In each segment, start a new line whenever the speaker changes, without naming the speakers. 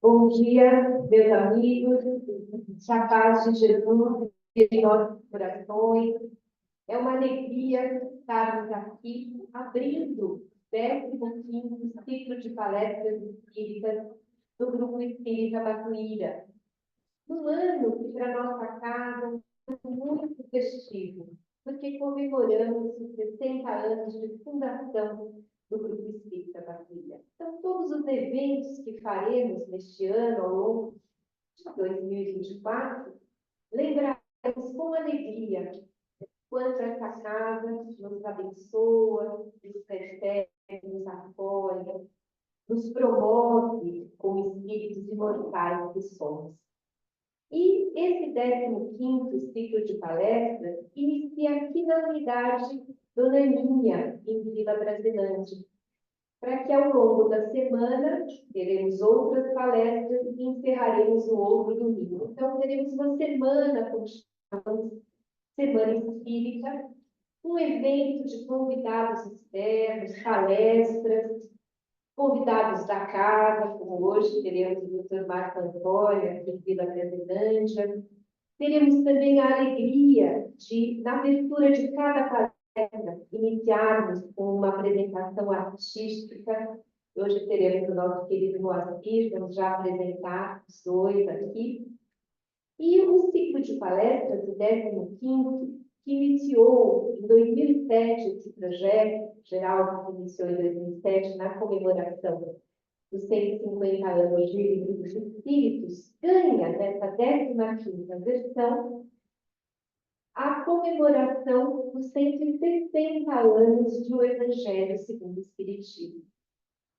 Bom dia, meus amigos, a paz de Jesus em nossos corações. É uma alegria estarmos aqui abrindo o 15º ciclo de palestras espíritas do Grupo Espírita Batuíra. Um ano que para nossa casa é muito festivo, porque comemoramos os 60 anos de fundação do Grupo Espírita Batuíra. Então, todos os eventos que faremos neste ano, ao longo de 2024, lembraremos com alegria quanto essa casa nos abençoa, nos recebe, nos apoia, nos promove como espíritos imortais que somos. E esse 15º ciclo de palestras inicia aqui na unidade Dona Ninha, em Vila Brasilândia, para que ao longo da semana teremos outras palestras e encerraremos no outro domingo. Então, teremos uma semana, como chamamos, Semana Espírita, um evento de convidados externos, palestras, convidados da casa, como hoje teremos o Dr. Marco Antônio, aqui em Vila Brasilândia. Teremos também a alegria de, na abertura de cada palestra, iniciarmos com uma apresentação artística. Hoje teremos o nosso querido Moacir, vamos já apresentar os dois aqui. E o ciclo de palestras, o 15º, que iniciou em 2007, esse projeto, Geraldo, que iniciou em 2007, na comemoração dos 150 anos de Livro dos Espíritos, ganha, nessa 15ª versão, a comemoração dos 160 anos de O Evangelho segundo o Espiritismo.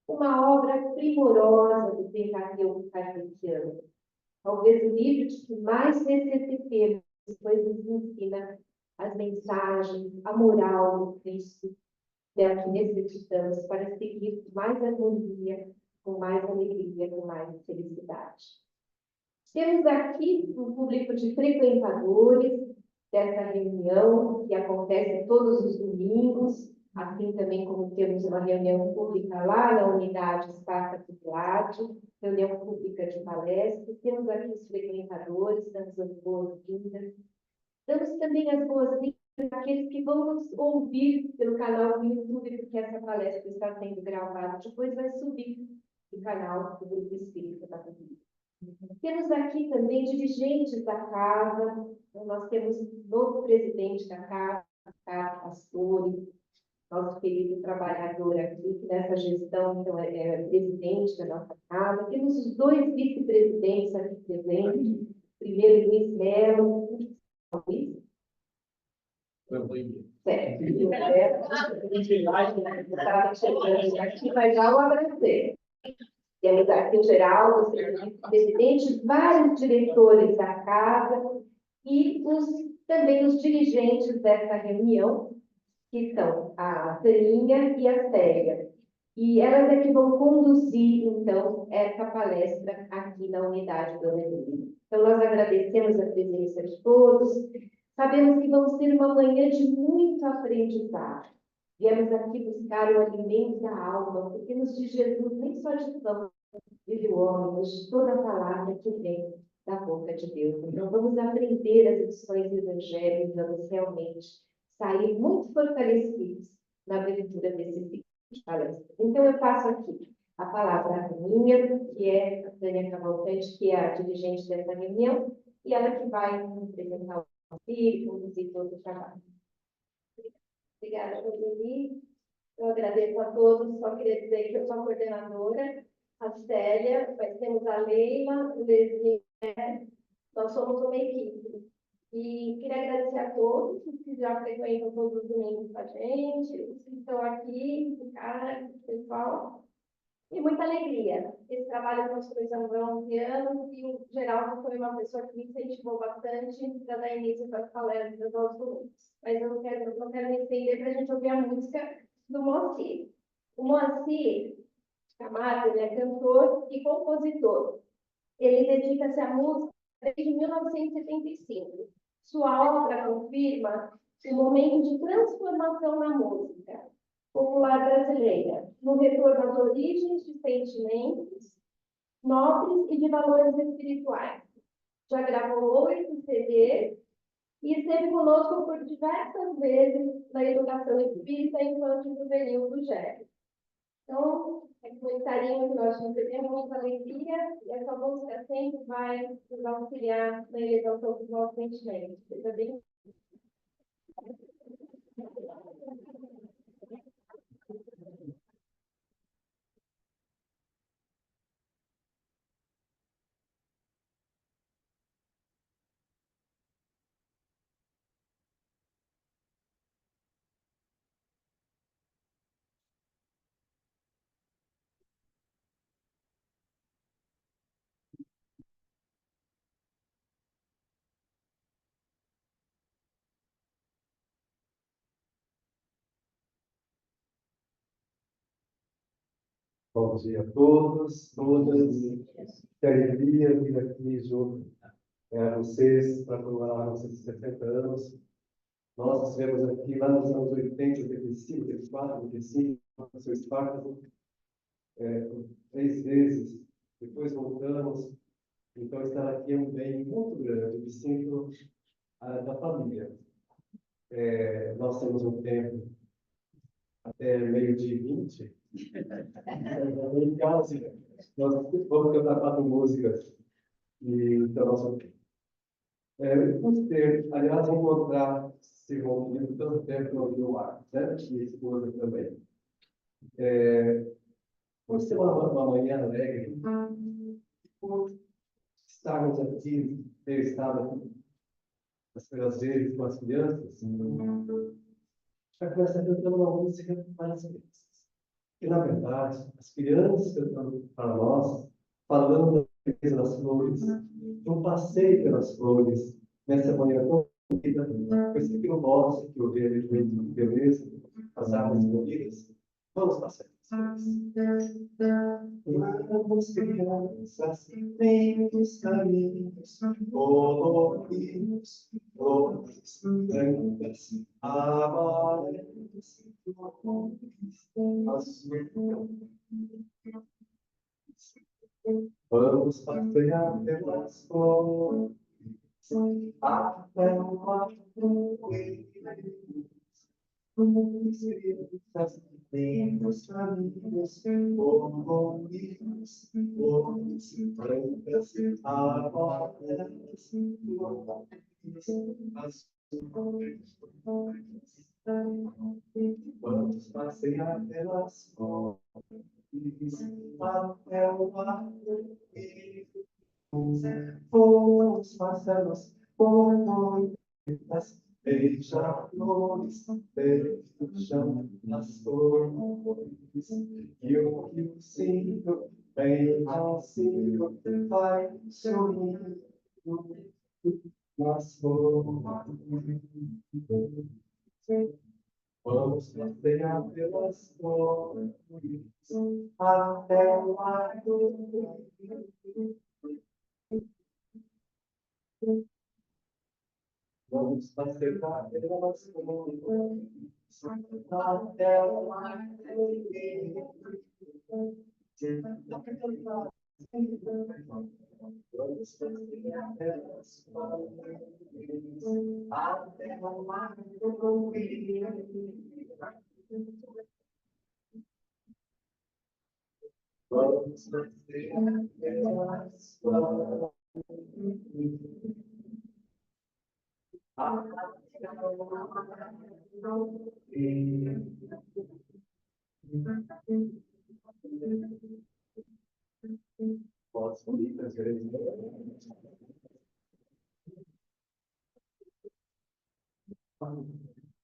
Uma obra primorosa do Pentateuco Kardeciano. Talvez o livro de que mais necessitemos, pois nos ensina as mensagens, a moral do Cristo, dela que necessitamos para seguir com mais harmonia, com mais alegria, com mais felicidade. Temos aqui um público de frequentadores dessa reunião, que acontece todos os domingos, assim também como temos uma reunião pública lá na unidade Espaço Pilates, reunião pública de palestras. Temos aqui os frequentadores, damos as boas-vindas. Damos também as boas-vindas àqueles que vão nos ouvir pelo canal do YouTube, porque essa palestra está sendo gravada, depois vai subir no canal do Grupo Espírita da Família. Temos aqui também dirigentes da casa. Então, nós temos um novo presidente da casa, Pastore, nosso querido trabalhador aqui, que nessa gestão então, é presidente da nossa casa. Temos os dois vice-presidentes aqui presentes. Primeiro, Luiz Melo. Luiz? Certo. Estava chegando aqui, mas já o abracei. Temos aqui o Geraldo, o presidente, vários diretores da casa e também os dirigentes dessa reunião, que são a Taninha e a Célia. E elas é que vão conduzir, então, essa palestra aqui na unidade Dona Ninha. Então, nós agradecemos a presença de todos. Sabemos que vamos ter uma manhã de muito aprendizado. Viemos aqui buscar o alimento da alma, porque nos diz Jesus, nem só de pão vive o homem, mas de toda a palavra que vem da boca de Deus. Então, vamos aprender as lições do Evangelho e vamos realmente sair muito fortalecidos na abertura desse ciclo de palestras. Então, eu passo aqui a palavra à Taninha, que é a Tânia Cavalcante, que é a dirigente dessa reunião, e ela que vai apresentar o filho, conduzir todo o trabalho. Obrigada, Roseli. Eu agradeço a todos. Só queria dizer que eu sou a coordenadora, a Célia, nós temos a Leila, o Leslie, nós somos uma equipe. E queria agradecer a todos que já frequentam todos os domingos com a gente, os que estão aqui, o pessoal. E muita alegria. Esse trabalho que nós começamos há 11 anos e o Geraldo foi uma pessoa que me incentivou bastante para dar início para as palestras aos domingos. Mas eu não quero me estender para a gente ouvir a música do Moacir. O Moacir Camargo, ele é cantor e compositor. Ele dedica-se à música desde 1975. Sua obra confirma um momento de transformação na música popular brasileira, no retorno às origens de sentimentos nobres e de valores espirituais. Já gravou 8 CDs e esteve conosco por diversas vezes na educação espírita infantil juvenil do GER. Então, é com esse carinho que nós recebemos, muita alegria, e essa música sempre vai nos auxiliar na elevação dos nossos sentimentos. Seja bem.
Bom dia a todos, todas. Que alegria vir aqui junto a vocês para comemorar nossos 60 anos. Nós estivemos aqui lá nos anos 80, 85, 84, 85, no seu Espartaco, 3 vezes. Depois voltamos. Então, estar aqui é um bem muito grande. Eu me sinto da família. Nós temos um tempo até meio-dia e 20. Legal, assim, nós vamos cantar 4 músicas e então vamos ter, aliás, encontrar Simão Filho tanto tempo no Rio Mar, né? E esposa também. Por ser uma manhã alegre, por estarmos aqui, ter estado aqui as primeiras vezes com as crianças, já começa cantando uma música para as crianças. E, na verdade, as crianças cantando para nós, falando da beleza das flores, de um passeio pelas flores, nessa manhã tão bonita, com esse fio nosso que eu vejo de beleza, as árvores floridas, vamos passear pelas flores. Vamos, crianças, pelos caminhos, coloridos, flores brancas, amarelas, vamos passear pelas flores, até o arco-íris. Crianças, lindos caminhos, coloridos, flores brancas, amarelas, azuis. Vamos passear pelas flores, até o arco-íris. Vamos passamos por noites, beija-flores, beijam as flores, e o riozinho bem mansinho vai sorrindo nas flores. Vamos passear pelas flores, até o arco-íris. Vamos passear pelas flores, até o arco-íris. Vamos passear pelas flores, até o arco-íris. Vamos passear pelas flores. Posso ir para as vezes.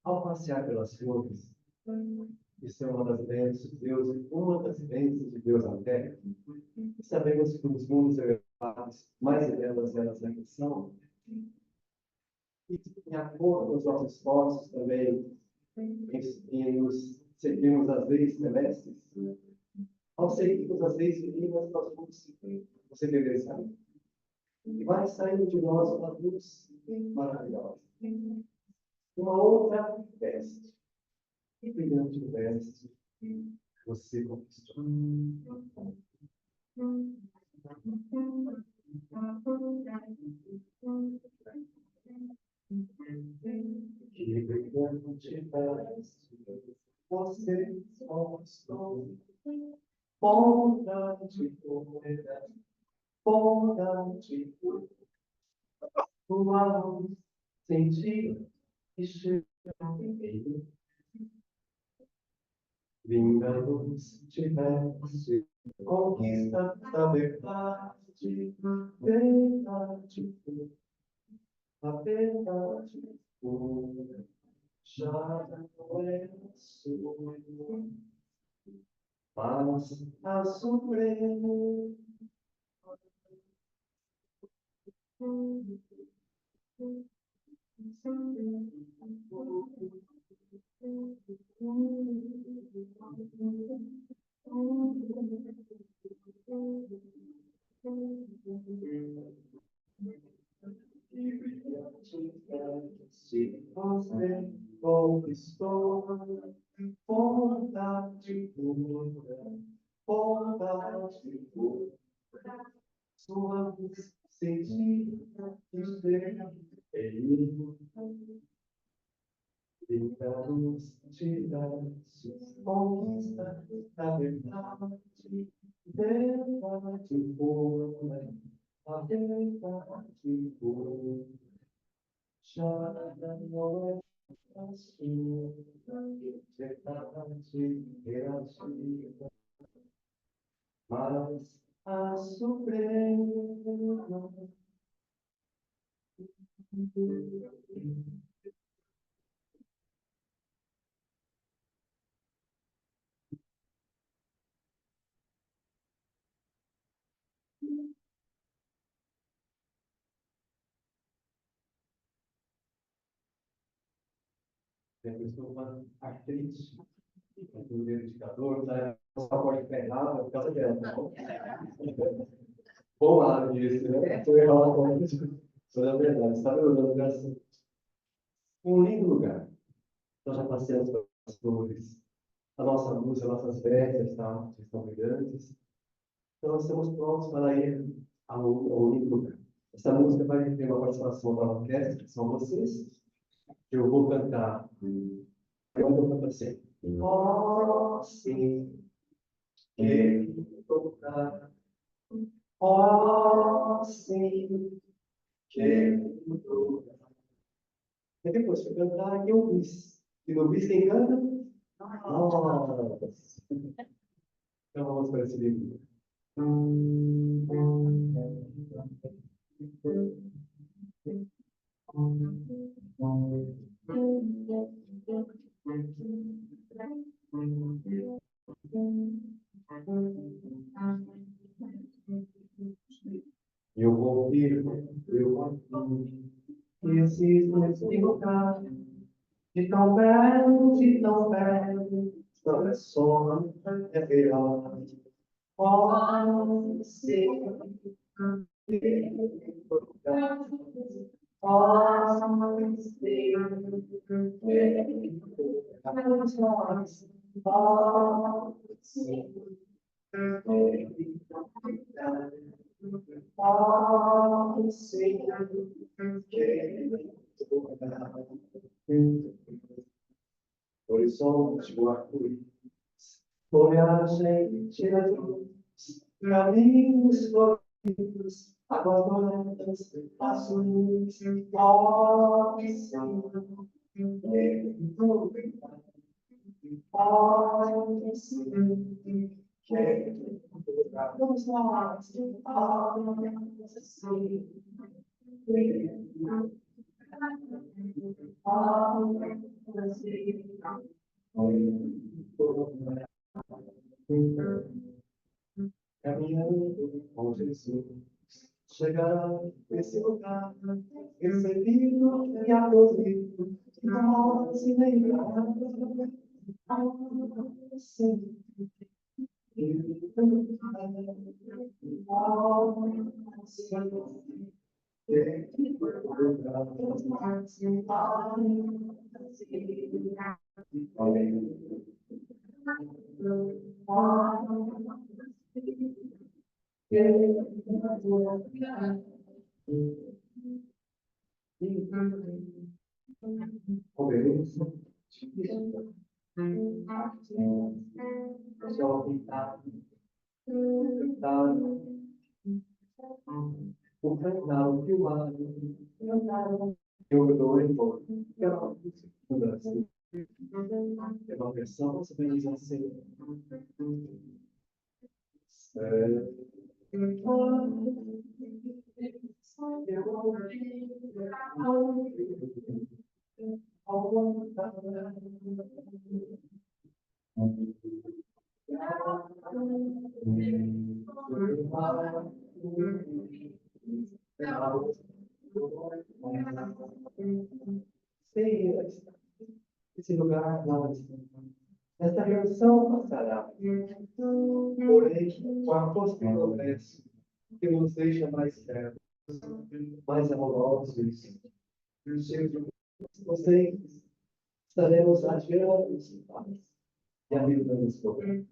Ao passear pelas flores, isso é uma das bênçãos de Deus, uma das bênçãos de Deus na Terra. E sabemos que nos mundos elevados, mais belas elas ainda são. E de acordo com os nossos esforços também, em nos seguirmos as leis celestes, ao seguirmos as leis divinas, nós vamos nos envelhecendo. E vai saindo de nós uma luz maravilhosa. uma outra veste. Que brilhante veste você conquistou. Que brilhante veste você conquistou. Bondade pura, bondade pura. Tua luz senti e chegou em mim. Vinda luz tivesse, conquista da verdade, verdade pura, a verdade pura, já não é sua, mas a suprema. Se você conquistou bondade pura, bondade pura, sua luz sentida esteve em mim. Vinda luz te dá-se, conquista da verdade, verdade pura, a verdade pura. Já não é assim, verdade relativa, mas a suprema. Eu sou uma atriz, um dedicador, né? Só pode ficar errado por causa dela, tá bom? Bom lado disso, né? Estou errado com isso. Isso é verdade. Está me olhando para um lindo lugar. Nós já passeamos pelas flores. A nossa luz, as nossas vestes estão brilhantes. Então, nós estamos prontos para ir ao lindo lugar. Essa música vai ter uma participação da orquestra, que são vocês. Eu vou cantar. Eu vou cantar assim. Oh, sim, quero tocar. Oh, sim, quero tocar. E depois foi cantar em Ubis. E no Ubis quem canta? Nossa. Então vamos para esse livro. Eu vou ouvir, eu vou ouvir. Preciso nesse lugar. De tão belo, não é só, é verdade. Oh, sim, oh, sim, vamos nós, oh, sim, oh, sim, horizonte, o arco-íris, folhagem cheia de luz, caminhos floridos, abandonadas, azuis, pode ser, pode ser, vamos nós, pode ser, caminhando com Jesus, chegar nesse lugar, recebido e acolhido, nós se lembrar, sim, Obedece. Só pintar, pintar, o canal filmado, eu dou em volta. No Brasil. É uma versão mais ou menos assim. Sei, esse lugar não. Esta reunião passará, porém, com a força do progresso, que nos deixa mais certos, mais amorosos, vocês estaremos adiante os pais e a vida nos programa.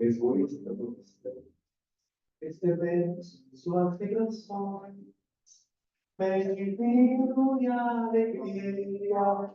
Egoísta do cristão. Recebemos suas vibrações, pés de vinho e alegria.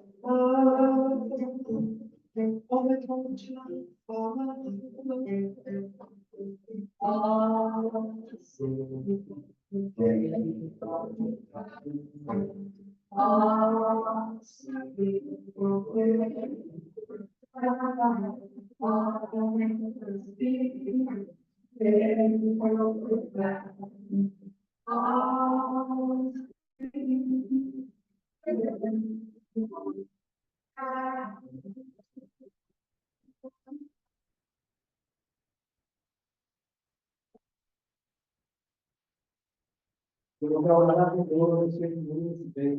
Eu vou trabalhar com Deus, eu sei muito bem.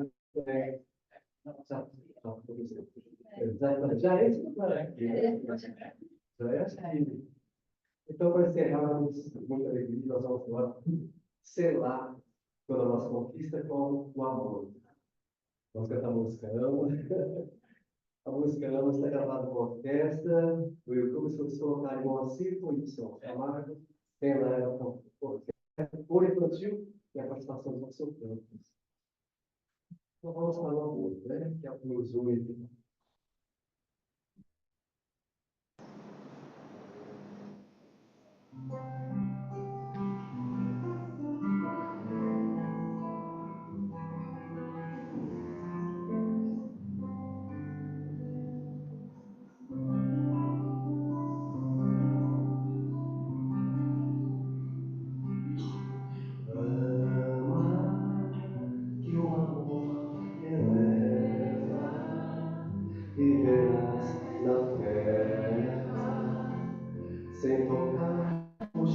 Já é isso, né? Já é assim. Então, para encerrarmos, muita alegria, nós vamos agora selar toda a nossa conquista com o amor. Vamos cantar a música Ama. A música Ama está gravada com orquestra. No YouTube, se você colocar em Moacir com Y, Camargo, tem lá ela com orquestra. Por infantil, e a participação dos sopranos. Então, vamos para o amor, né? Que é o que nos une. Ama que o amor eleva, viverás na terra sem tocar o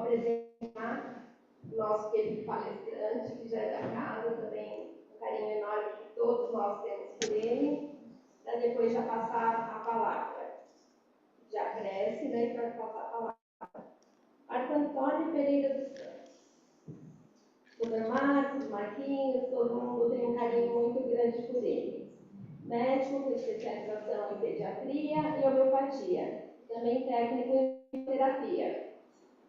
apresentar o nosso querido palestrante, que já é da casa, também um carinho enorme que todos nós temos por ele, para depois já passar a palavra. Já cresce, né, para passar a palavra. Marco Antônio Pereira dos Santos. Doutor Marcos, Marquinhos, todo mundo tem um carinho muito grande por ele. Médico com especialização em pediatria e homeopatia, também técnico em terapia.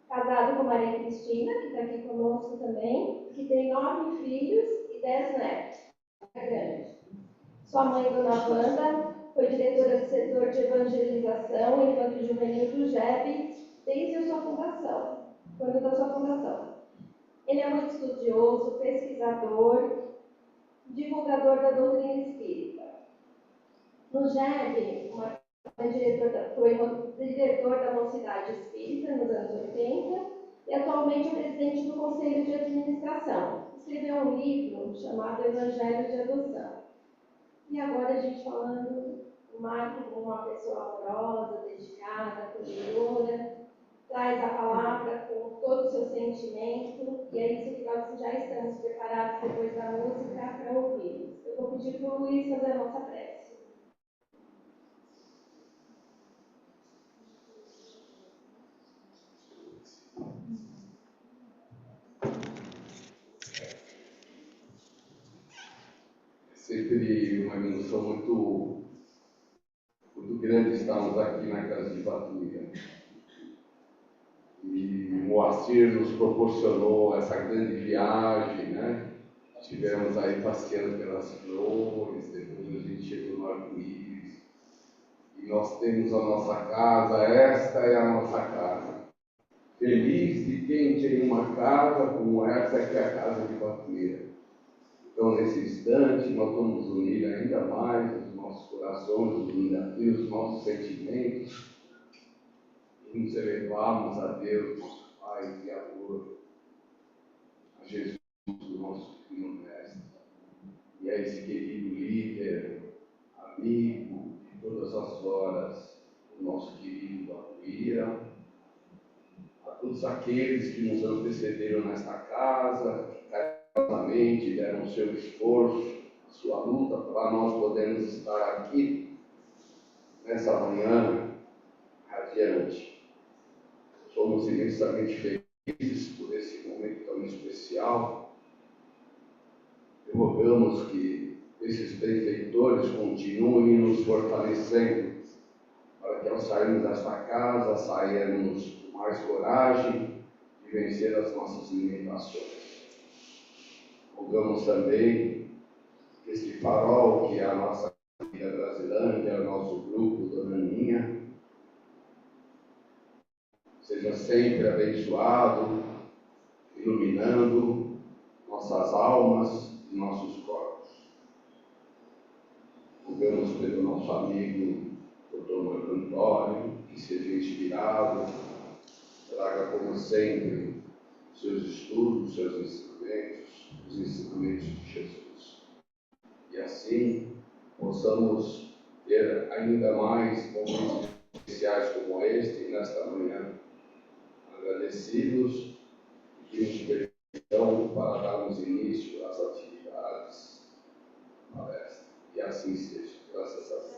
Casado com Maria Cristina, que está aqui conosco também, que tem 9 filhos e 10 netos. É grande. Sua mãe, Dona Wanda, foi diretora do setor de evangelização e infanto-juvenil do GEB desde a sua fundação, quando da sua fundação. Ele é muito estudioso, pesquisador, divulgador da doutrina espírita. No GEB, foi diretor da Mocidade Espírita nos anos 80 e atualmente é presidente do Conselho de Administração. Escreveu um livro chamado Evangelho de Adoção. E agora a gente falando o Marco como uma pessoa amorosa, dedicada, acolhedora, traz a palavra com todo o seu sentimento, e é isso que nós já estamos preparados depois da música para ouvir. Eu vou pedir para o Luiz fazer a nossa prece.
Sempre uma emoção muito grande estarmos aqui na casa de Batuíra. E o Moacir nos proporcionou essa grande viagem, né? Estivemos aí passeando pelas flores, depois a gente chegou no arco-íris. E nós temos a nossa casa, esta é a nossa casa. Feliz de quem tem uma casa como essa que é a casa de Batuíra. Então, nesse instante, nós vamos unir ainda mais os nossos corações, e os nossos sentimentos, e nos elevarmos a Deus, nosso Pai, Criador, a Jesus, o nosso Filho Mestre, e a esse querido líder, amigo de todas as horas, o nosso querido Batuíra, a todos aqueles que nos antecederam nesta casa, que deram o seu esforço, a sua luta, para nós podermos estar aqui nessa manhã radiante. Somos imensamente felizes por esse momento tão especial. E rogamos que esses benfeitores continuem nos fortalecendo, para que ao sairmos desta casa, sairmos com mais coragem de vencer as nossas limitações. Rogamos também que este farol, que é a nossa família Brasilândia, é o nosso grupo, Dona Aninha, seja sempre abençoado, iluminando nossas almas e nossos corpos. Rogamos pelo nosso amigo Dr. Marco Antônio, que seja inspirado, traga como sempre seus estudos, seus ensinamentos, os ensinamentos de Jesus. E assim possamos ter ainda mais momentos especiais como este, nesta manhã, agradecidos e pedimos perdão para darmos início às atividades da palestra. E assim seja, graças a Deus.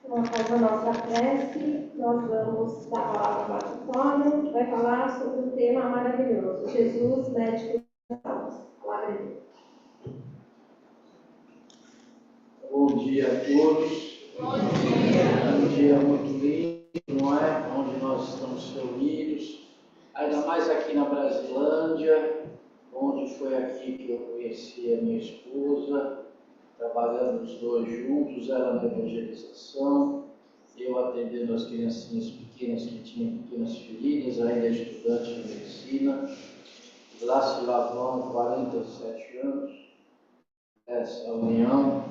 Após a nossa prece, nós vamos dar a palavra para o Antônio, que vai falar sobre um tema maravilhoso: Jesus, médico das almas. Palavra de Deus.
Bom dia a todos.
Bom dia.
Um dia muito lindo, não é? Onde nós estamos reunidos, ainda mais aqui na Brasilândia, onde foi aqui que eu conheci a minha esposa, trabalhando os dois juntos, ela na evangelização, eu atendendo as criancinhas pequenas que tinham pequenas feridas, ainda estudante de medicina. Lá se lá vão 47 anos essa união,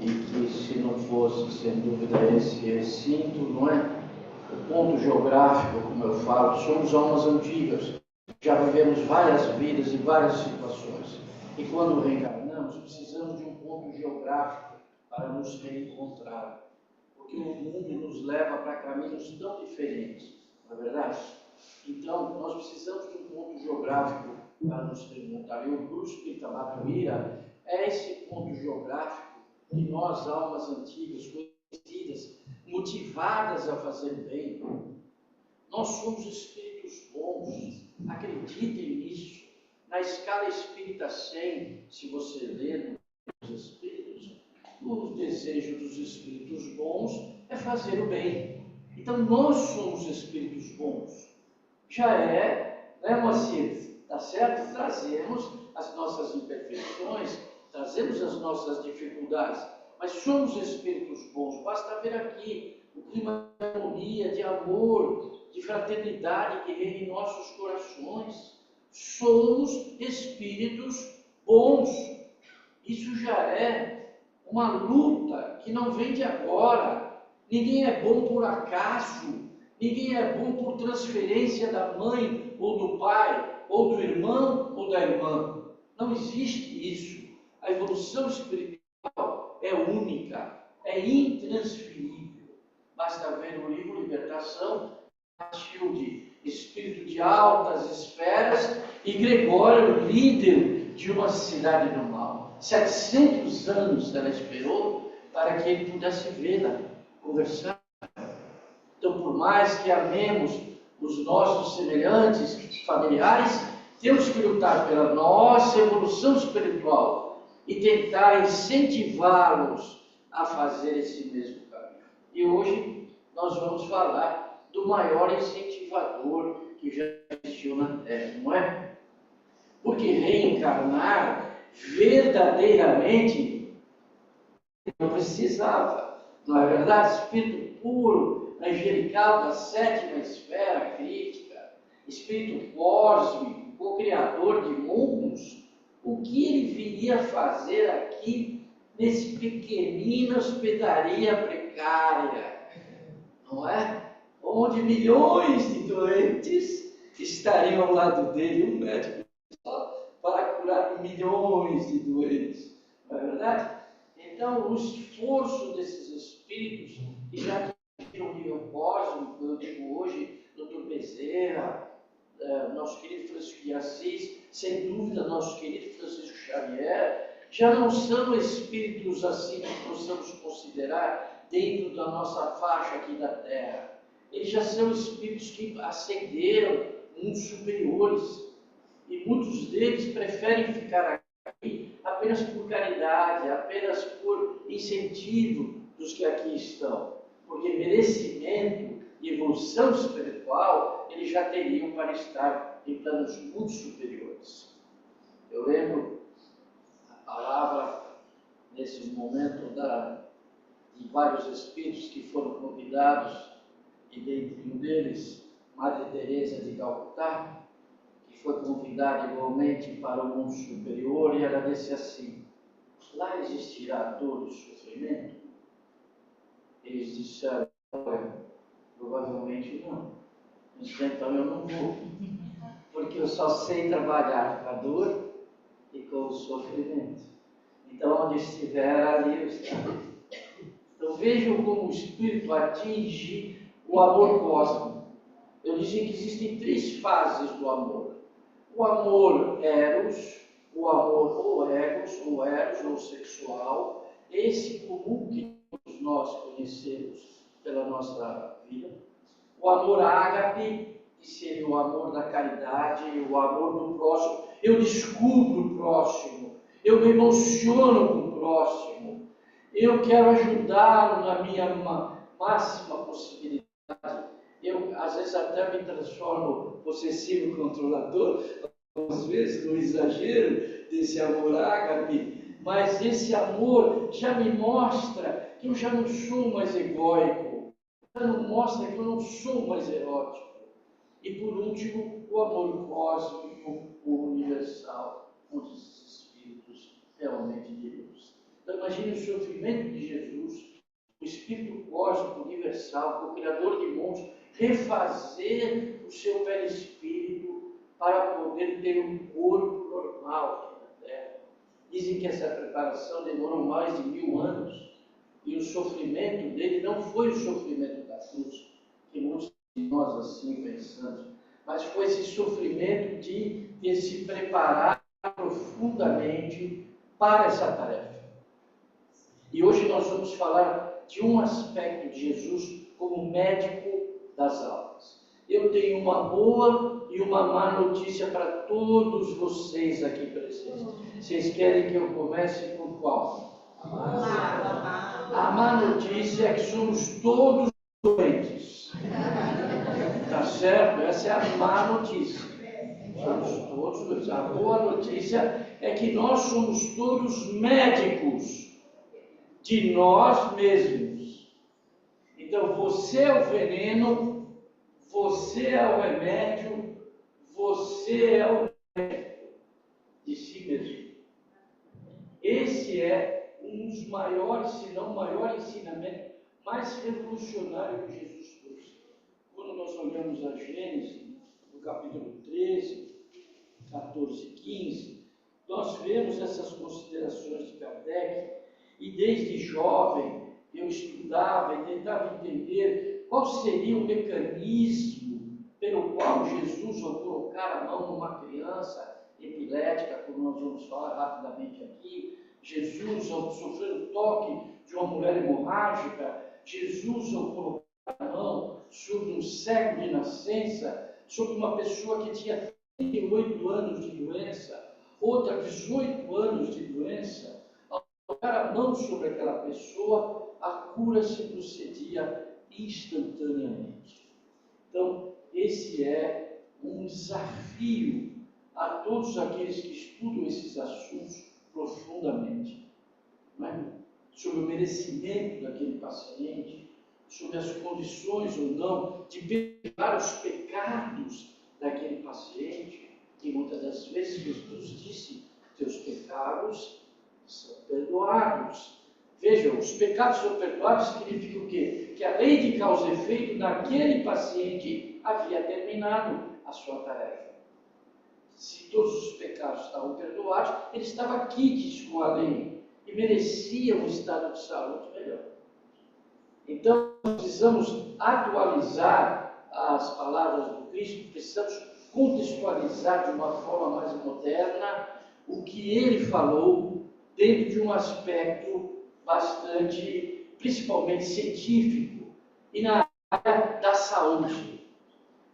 e que se não fosse, sem dúvida, esse recinto, não é? O ponto geográfico, como eu falo, somos almas antigas, já vivemos várias vidas e várias situações, e quando reencarnamos, nós precisamos de um ponto geográfico para nos reencontrar, porque o mundo nos leva para caminhos tão diferentes, não é verdade? Então, nós precisamos de um ponto geográfico para nos reencontrar. E o Grupo Espírita Matuíra é esse ponto geográfico que nós, almas antigas, conhecidas, motivadas a fazer bem, nós somos espíritos bons, acreditem nisso. Na escala espírita 100, se você ler os espíritos, o desejo dos espíritos bons é fazer o bem. Então nós somos espíritos bons. Já é, né, Moacir? Tá certo? Trazemos as nossas imperfeições, trazemos as nossas dificuldades, mas somos espíritos bons. Basta ver aqui o clima de harmonia, de amor, de fraternidade que reina em nossos corações. Somos espíritos bons. Isso já é uma luta que não vem de agora. Ninguém é bom por acaso. Ninguém é bom por transferência da mãe ou do pai, ou do irmão ou da irmã. Não existe isso. A evolução espiritual é única, é intransferível. Basta ver o livro Libertação, de espírito de altas esferas, e Gregório, líder de uma cidade do mal. 700 anos ela esperou para que ele pudesse vê-la, conversar. Então, por mais que amemos os nossos semelhantes, familiares, temos que lutar pela nossa evolução espiritual e tentar incentivá-los a fazer esse mesmo caminho. E hoje nós vamos falar do maior incentivador que já existiu na Terra, não é? Porque reencarnar verdadeiramente não precisava, não é verdade? Espírito puro, angelical da sétima esfera crítica, espírito cósmico, co-criador de mundos, o que ele viria fazer aqui nesse pequenina hospedaria precária, não é? Onde milhões de doentes estariam ao lado dele, um médico só para curar milhões de doentes, não é verdade? Então, o esforço desses espíritos que já atingiram o nível cósmico, eu digo hoje, Dr. Bezerra, nosso querido Francisco de Assis, sem dúvida, nosso querido Francisco Xavier, já não são espíritos assim que possamos considerar dentro da nossa faixa aqui da Terra. Eles já são espíritos que ascenderam mundos superiores, e muitos deles preferem ficar aqui apenas por caridade, apenas por incentivo dos que aqui estão, porque merecimento e evolução espiritual eles já teriam para estar em planos muito superiores. Eu lembro a palavra nesse momento de vários espíritos que foram convidados, e dentre um deles, Madre Teresa de Calcutá, que foi convidada igualmente para o mundo superior, e ela disse assim: lá existirá dor e sofrimento? Eles disseram: provavelmente não. Então eu não vou, porque eu só sei trabalhar com a dor e com o sofrimento. Então, onde estiver, ali eu estarei. Então, vejam como o Espírito atinge o amor cósmico. Eu dizia que existem 3 fases do amor. O amor eros, o amor ou eros, ou sexual, esse comum que todos nós conhecemos pela nossa vida. O amor ágape, que seria o amor da caridade, o amor do próximo. Eu descubro o próximo, eu me emociono com o próximo, eu quero ajudá-lo na minha máxima possibilidade. Eu, às vezes, até me transformo possessivo controlador, às vezes no exagero desse amor ágape, mas esse amor já me mostra que eu já não sou mais egóico, já não mostra que eu não sou mais erótico. E por último, o amor cósmico, o universal, onde esses espíritos realmente de Deus. Então imagine o sofrimento de Jesus, o espírito cósmico universal, o criador de mundos, refazer o seu perispírito para poder ter um corpo normal aqui na Terra. Dizem que essa preparação demorou mais de 1000 anos. E o sofrimento dele não foi o sofrimento da cruz, que muitos de nós assim pensamos, mas foi esse sofrimento de se preparar profundamente para essa tarefa. E hoje nós vamos falar de um aspecto de Jesus como médico das almas. Eu tenho uma boa e uma má notícia para todos vocês aqui presentes. Vocês querem que eu comece por qual? A má notícia é que somos todos doentes. Tá certo? Essa é a má notícia. Somos todos doentes. A boa notícia é que nós somos todos médicos de nós mesmos. Então você é o veneno, você é o remédio, você é o médico de si mesmo. Esse é um dos maiores, se não o maior ensinamento mais revolucionário que Jesus trouxe. Quando nós olhamos a Gênesis, no capítulo 13, 14 e 15, nós vemos essas considerações de Kardec, e desde jovem eu estudava e tentava entender qual seria o mecanismo pelo qual Jesus, ao colocar a mão numa criança epilética, como nós vamos falar rapidamente aqui, Jesus, ao sofrer o toque de uma mulher hemorrágica, Jesus, ao colocar a mão sobre um cego de nascença, sobre uma pessoa que tinha 38 anos de doença, outra 18 anos de doença, ao colocar a mão sobre aquela pessoa, a cura se procedia instantaneamente. Então, esse é um desafio a todos aqueles que estudam esses assuntos profundamente, sobre o merecimento daquele paciente, sobre as condições ou não de perdoar os pecados daquele paciente, que muitas das vezes Jesus disse: teus pecados são perdoados. Vejam, os pecados são perdoados significa o quê? Que a lei de causa e efeito naquele paciente havia terminado a sua tarefa. Se todos os pecados estavam perdoados, ele estava quites com a lei e merecia um estado de saúde melhor. Então, precisamos atualizar as palavras do Cristo, precisamos contextualizar de uma forma mais moderna o que ele falou dentro de um aspecto bastante, principalmente científico, e na área da saúde.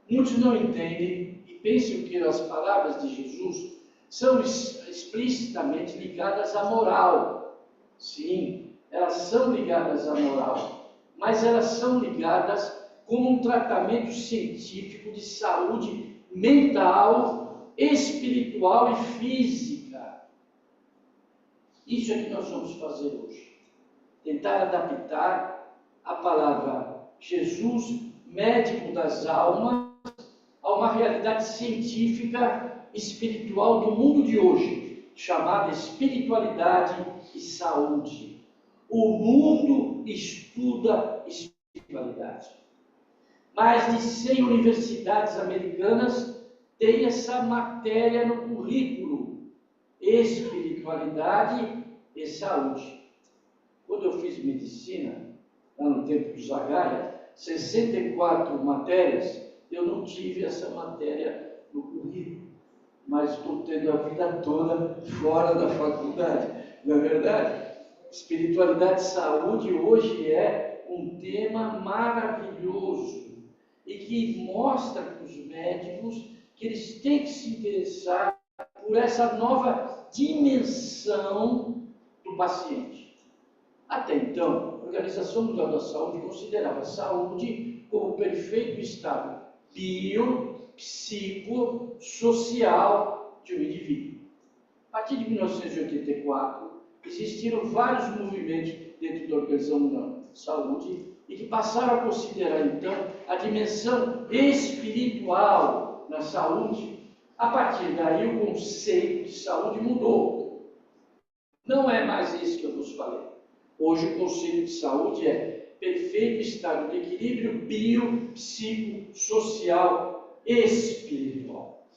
Muitos não entendem e pensam que as palavras de Jesus são explicitamente ligadas à moral. Sim, elas são ligadas à moral, mas elas são ligadas como um tratamento científico de saúde mental, espiritual e física. Isso é que nós vamos fazer hoje. Tentar adaptar a palavra Jesus, médico das almas, a uma realidade científica, espiritual do mundo de hoje, chamada espiritualidade e saúde. O mundo estuda espiritualidade. Mais de 100 universidades americanas têm essa matéria no currículo: espiritualidade e saúde. Quando eu fiz medicina, lá no tempo do Zagaia, 64 matérias, eu não tive essa matéria no currículo, mas estou tendo a vida toda fora da faculdade, não é verdade? Espiritualidade e saúde hoje é um tema maravilhoso e que mostra para os médicos que eles têm que se interessar por essa nova dimensão do paciente. Até então, a Organização Mundial da Saúde considerava a saúde como o perfeito estado biopsicossocial de um indivíduo. A partir de 1984, existiram vários movimentos dentro da Organização Mundial da Saúde e que passaram a considerar, então, a dimensão espiritual na saúde. A partir daí, o conceito de saúde mudou. Não é mais isso que eu vos falei. Hoje, o conceito de saúde é perfeito estado de equilíbrio biopsicossocial e espiritual.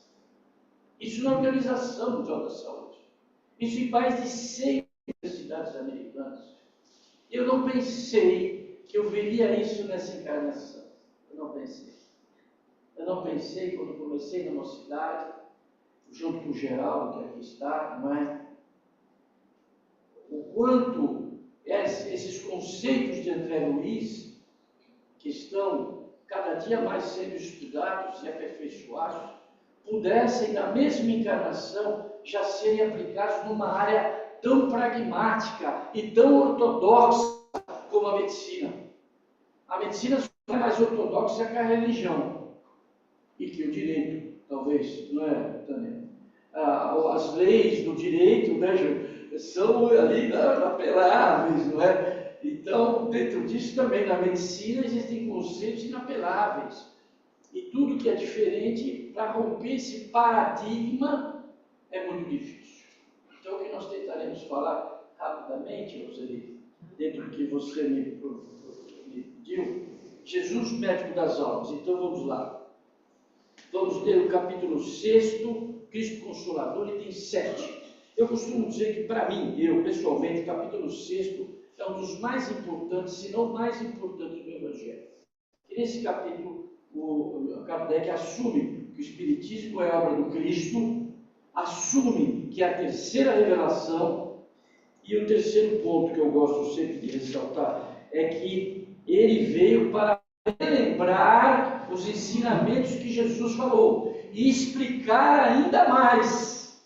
Isso na Organização Mundial da Saúde. Isso em mais de 100 universidades americanas. Eu não pensei que eu veria isso nessa encarnação. Eu não pensei. Eu não pensei quando comecei na mocidade, junto com o Geraldo, que aqui está, não é? O quanto esses conceitos de André Luiz, que estão cada dia mais sendo estudados e aperfeiçoados, pudessem, na mesma encarnação, já serem aplicados numa área tão pragmática e tão ortodoxa como a medicina. A medicina só é mais ortodoxa que a religião e que o direito, talvez, não é, Tânia? As leis do direito, né, são ali inapeláveis, não é? Então, dentro disso também, na medicina, existem conceitos inapeláveis. E tudo que é diferente, para romper esse paradigma, é muito difícil. Então, o que nós tentaremos falar rapidamente, Roseli, dentro do que você me pediu, Jesus, médico das almas. Então, vamos lá. Vamos ler o capítulo 6, Cristo Consolador, e tem 7. Eu costumo dizer que, para mim, eu pessoalmente, o capítulo 6 é um dos mais importantes, se não mais importante do Evangelho. E nesse capítulo, o Kardec assume que o Espiritismo é obra do Cristo, assume que é a terceira revelação, e o terceiro ponto que eu gosto sempre de ressaltar é que ele veio para relembrar os ensinamentos que Jesus falou e explicar ainda mais.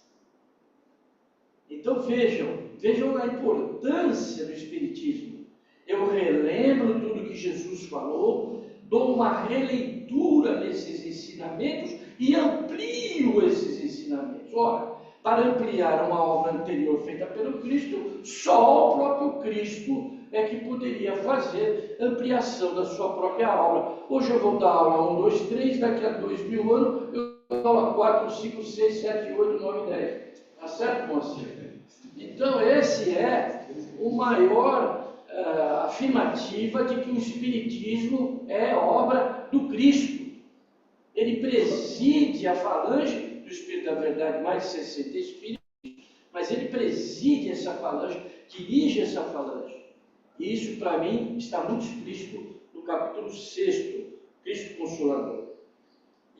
Então vejam a importância do Espiritismo. Eu relembro tudo que Jesus falou, dou uma releitura desses ensinamentos e amplio esses ensinamentos. Ora, para ampliar uma obra anterior feita pelo Cristo, só o próprio Cristo é que poderia fazer ampliação da sua própria obra. Hoje eu vou dar aula 1, 2, 3, daqui a 2000 anos eu dou aula 4, 5, 6, 7, 8, 9, 10. Tá certo, moça? Então, esse é o maior afirmativa de que o Espiritismo é obra do Cristo. Ele preside a falange do Espírito da Verdade, mais de 60 espíritos, mas ele preside essa falange, dirige essa falange. E isso, para mim, está muito explícito no capítulo 6, Cristo Consolador.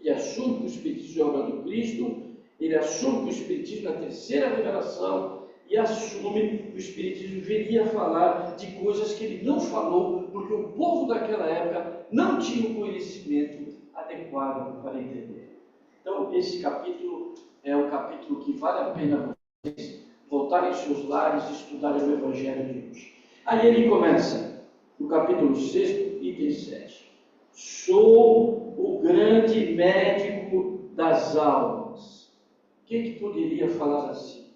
Ele assume que o Espiritismo é obra do Cristo, ele assume que o Espiritismo é a terceira revelação, e assume que o Espiritismo viria falar de coisas que ele não falou, porque o povo daquela época não tinha o conhecimento adequado para entender. Então, esse capítulo é o capítulo que vale a pena vocês voltarem aos seus lares e estudarem o Evangelho de hoje. Aí ele começa, no capítulo 6, item 7. Sou o grande médico das almas. Quem que poderia falar assim?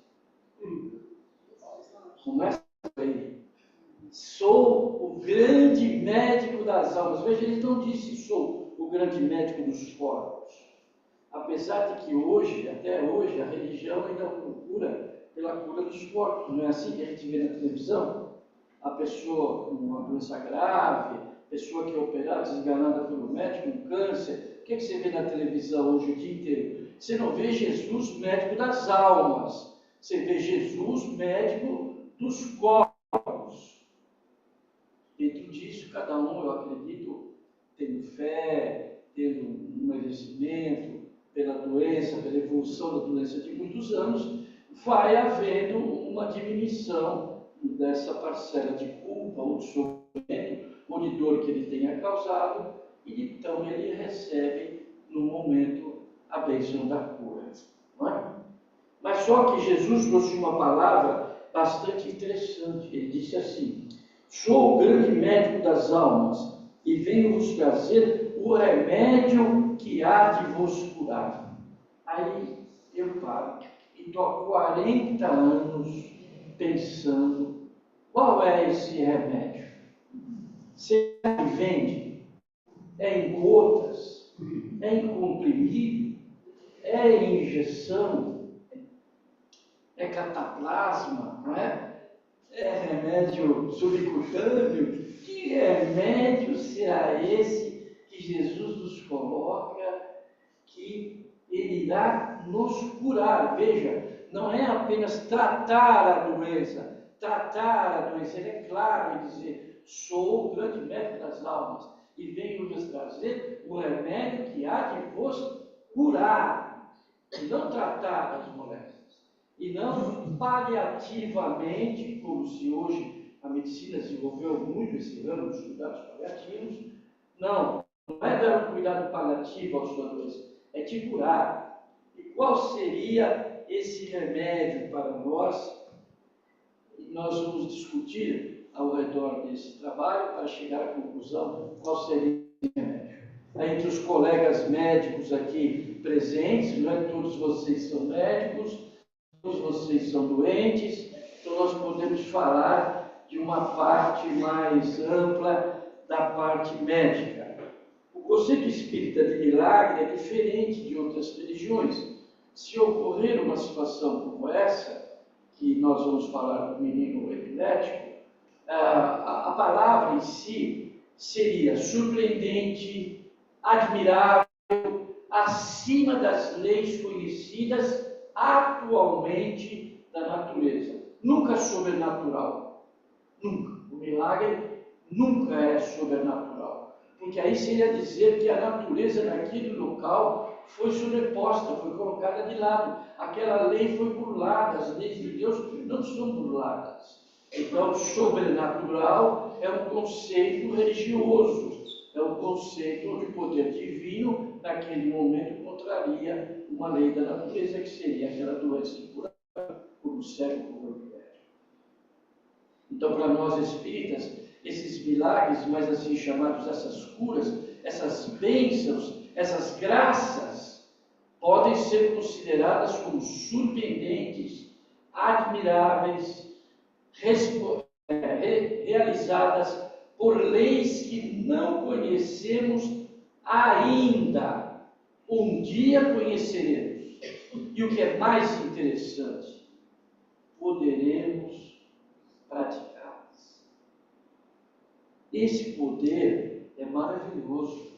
Começa aí. Sou o grande médico das almas. Veja, ele não disse sou o grande médico dos corpos. Apesar de que hoje, até hoje, a religião ainda procura pela cura dos corpos. Não é assim que a gente vê na televisão? A pessoa com uma doença grave, pessoa que é operada, desganada pelo médico, um câncer. O que você vê na televisão hoje o dia inteiro? Você não vê Jesus médico das almas. Você vê Jesus médico dos corpos. Dentro disso, cada um, eu acredito, tendo fé, tendo um merecimento pela doença, pela evolução da doença de muitos anos, vai havendo uma diminuição dessa parcela de culpa ou de sofrimento ou de dor que ele tenha causado, e então ele recebe no momento a bênção da cura. Não é? Mas só que Jesus trouxe uma palavra bastante interessante. Ele disse assim: sou o grande médico das almas e venho vos trazer o remédio que há de vos curar. Aí eu paro e estou há 40 anos pensando qual é esse remédio. Será que vende? É em gotas? É em comprimido? É em injeção? É cataplasma? Não é? É remédio subcutâneo? Que remédio será esse que Jesus nos coloca, que ele irá nos curar? Veja, não é apenas tratar a doença, ele é claro em dizer, sou o grande médico das almas, e venho lhes trazer o remédio que há de vos curar, e não tratar as moléstias, e não paliativamente, como se hoje a medicina desenvolveu muito esse ramo dos cuidados paliativos. Não é dar um cuidado paliativo à sua doença, é te curar. E qual seria esse remédio para nós? E nós vamos discutir ao redor desse trabalho para chegar à conclusão qual seria esse remédio. Entre os colegas médicos aqui presentes, não é? Todos vocês são médicos, todos vocês são doentes, então nós podemos falar de uma parte mais ampla da parte médica. O conceito espírita de milagre é diferente de outras religiões. Se ocorrer uma situação como essa, que nós vamos falar do menino epilético, a palavra em si seria surpreendente, admirável, acima das leis conhecidas atualmente da natureza. Nunca sobrenatural. Nunca. O milagre nunca é sobrenatural. Porque aí seria dizer que a natureza naquele local foi sobreposta, foi colocada de lado. Aquela lei foi burlada, as leis de Deus não são burladas. Então, sobrenatural é um conceito religioso, é um conceito onde o poder divino, naquele momento, contraria uma lei da natureza, que seria aquela doença incurável, como o cego, como o epilético. Então, para nós espíritas, esses milagres, mais assim chamados, essas curas, essas bênçãos, essas graças, podem ser consideradas como surpreendentes, admiráveis, realizadas por leis que não conhecemos ainda. Um dia conheceremos. E o que é mais interessante, poderemos praticá-las. Esse poder é maravilhoso,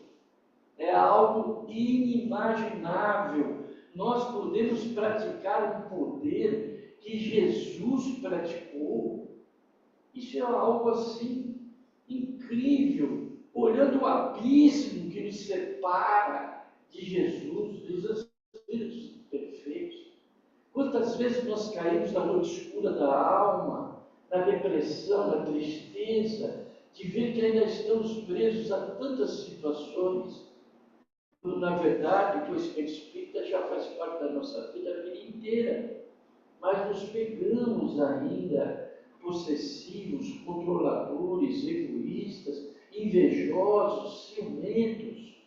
é algo inimaginável. Nós podemos praticar um poder que Jesus praticou. Isso é algo assim incrível, olhando o abismo que nos separa de Jesus, dos Espíritos perfeitos. Quantas vezes nós caímos na noite escura da alma, na depressão, na tristeza, de ver que ainda estamos presos a tantas situações, quando na verdade o conhecimento espírita já faz parte da nossa vida a vida inteira, mas nos pegamos ainda possessivos, controladores, egoístas, invejosos, ciumentos,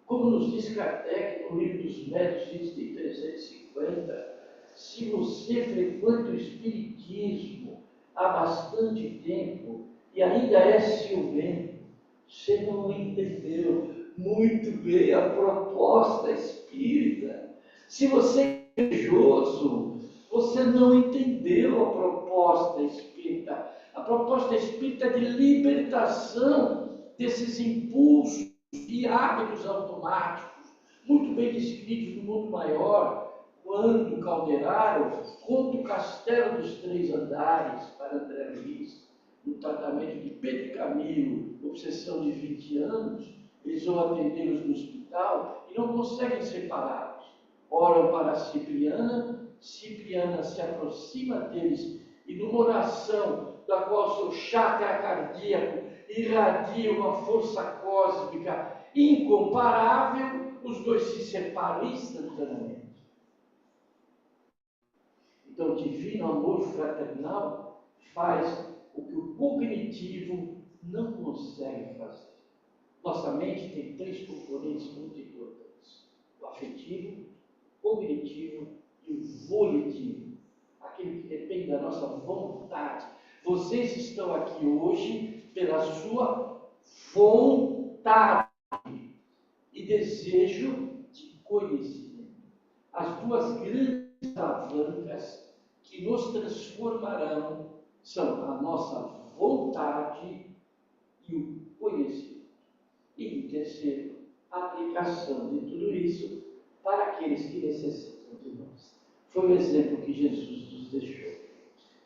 como nos diz Kardec no livro dos Médiuns, item 350. Se você frequenta o Espiritismo há bastante tempo e ainda é ciumento, você não entendeu muito bem a proposta espírita. Se você é invejoso, você não entendeu a proposta espírita. A proposta espírita de libertação desses impulsos e hábitos automáticos, muito bem descritos no mundo maior, quando Calderaro conta o Castelo dos Três Andares para André Luiz, no tratamento de Pedro e Camilo, obsessão de 20 anos, eles vão atendê-los no hospital e não conseguem separá-los. Oram para Cipriana, Cipriana se aproxima deles e numa oração da qual seu chakra cardíaco irradia uma força cósmica incomparável, os dois se separam instantaneamente. Então, o divino amor fraternal faz o que o cognitivo não consegue fazer. Nossa mente tem 3 componentes muito importantes: o afetivo, o cognitivo e o volitivo, aquele que depende da nossa vontade. Vocês estão aqui hoje pela sua vontade e desejo de conhecimento. As duas grandes alavancas que nos transformarão são a nossa vontade e o conhecimento. E, em terceiro, a aplicação de tudo isso para aqueles que necessitam de nós. Foi o exemplo que Jesus nos deixou.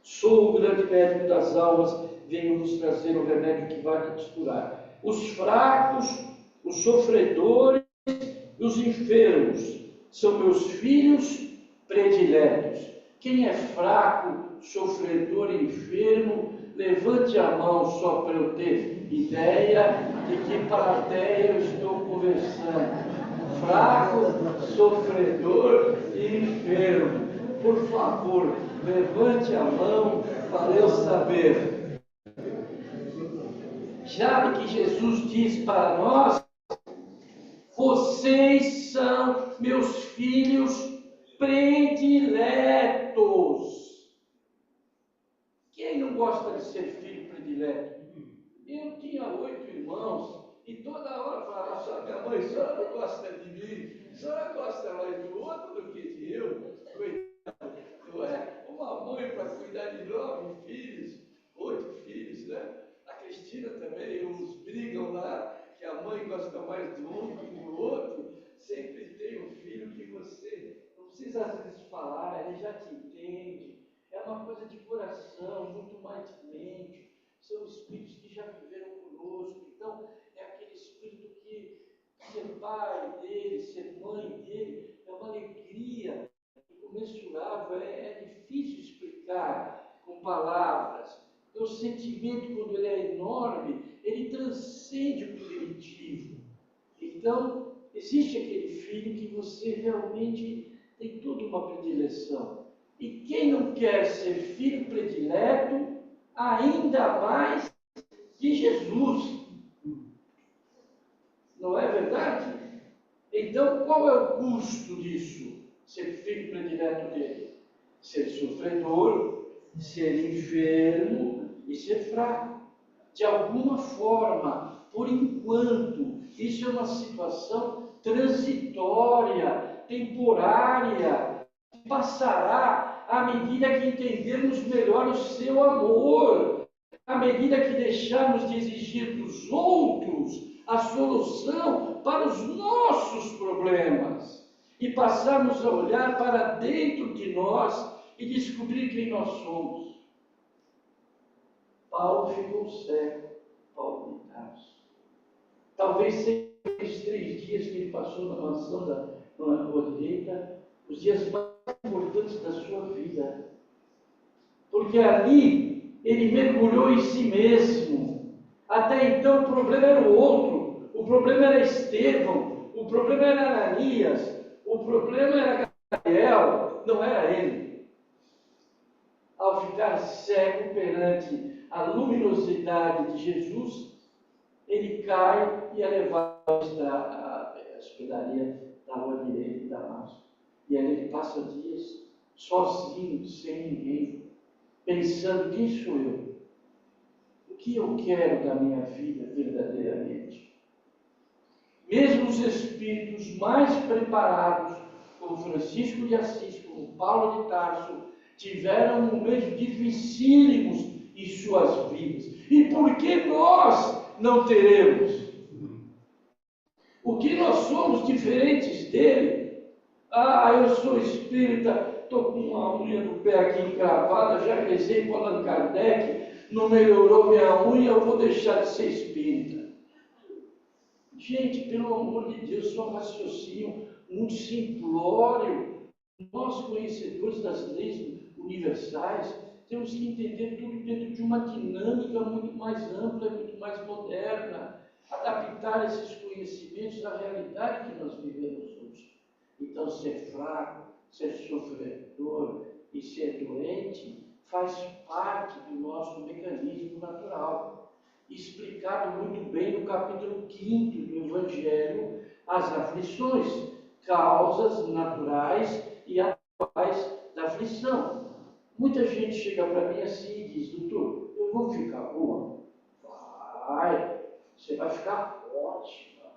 Sou o grande médico das almas, venho nos trazer o remédio que vai nos curar. Os fracos, os sofredores e os enfermos são meus filhos prediletos. Quem é fraco, sofredor e enfermo, levante a mão só para eu ter ideia de que plateia eu estou conversando. Fraco, sofredor e enfermo. Por favor, levante a mão para eu saber. Já que Jesus diz para nós: vocês são meus filhos prediletos. Quem não gosta de ser filho predileto? Eu tinha 8 irmãos e toda hora falava: só minha mãe, só não gosta de mim, só gosta mais do outro do que de eu. Coitado, não é? Uma mãe para cuidar de 9 filhos, 8 filhos, né? A Cristina também, uns brigam lá, que a mãe gosta mais de um que do outro. Sempre tem um filho que você não precisa às vezes falar, ele já te entende. É uma coisa de coração, muito mais de mente. São espíritos que já viveram conosco. Então, é aquele espírito que ser pai dele, ser mãe dele, é uma alegria incomensurável. É difícil explicar com palavras. O sentimento, quando ele é enorme, ele transcende o cognitivo. Então, existe aquele filho que você realmente tem toda uma predileção. E quem não quer ser filho predileto, ainda mais de Jesus. Não é verdade? Então, qual é o custo disso? Ser filho predileto dele? Ser sofredor, ser enfermo e ser fraco. De alguma forma, por enquanto, isso é uma situação transitória, temporária, que passará à medida que entendermos melhor o seu amor, à medida que deixarmos de exigir dos outros a solução para os nossos problemas e passarmos a olhar para dentro de nós e descobrir quem nós somos. Paulo ficou cego, Paulo de Tarso. Talvez seja esses 3 dias que ele passou na mansão da rua direita, os dias mais importantes da sua vida. Porque ali ele mergulhou em si mesmo. Até então o problema era o outro, o problema era Estevão, o problema era Ananias, o problema era Gabriel, não era ele. Ao ficar cego perante a luminosidade de Jesus, ele cai e é levado à hospedaria da rua direita de Damasco. E ali ele passa dias sozinho, sem ninguém, pensando: quem sou eu? O que eu quero da minha vida verdadeiramente? Mesmo os espíritos mais preparados, como Francisco de Assis, como Paulo de Tarso, tiveram momentos dificílimos em suas vidas. E por que nós não teremos? O que nós somos diferentes dele? Eu sou espírita, estou com uma unha do pé aqui encravada, já rezei para Allan Kardec, não melhorou minha unha, eu vou deixar de ser espírita. Gente, pelo amor de Deus, isso é um raciocínio muito simplório. Nós, conhecedores das leis universais, temos que entender tudo dentro de uma dinâmica muito mais ampla e muito mais moderna, adaptar esses conhecimentos à realidade que nós vivemos hoje. Então, ser fraco, ser sofredor e ser doente faz parte do nosso mecanismo natural, explicado muito bem no capítulo 5º do Evangelho, as aflições, causas naturais e atuais da aflição. Muita gente chega para mim assim e diz: doutor, eu vou ficar boa? Vai, você vai ficar ótima,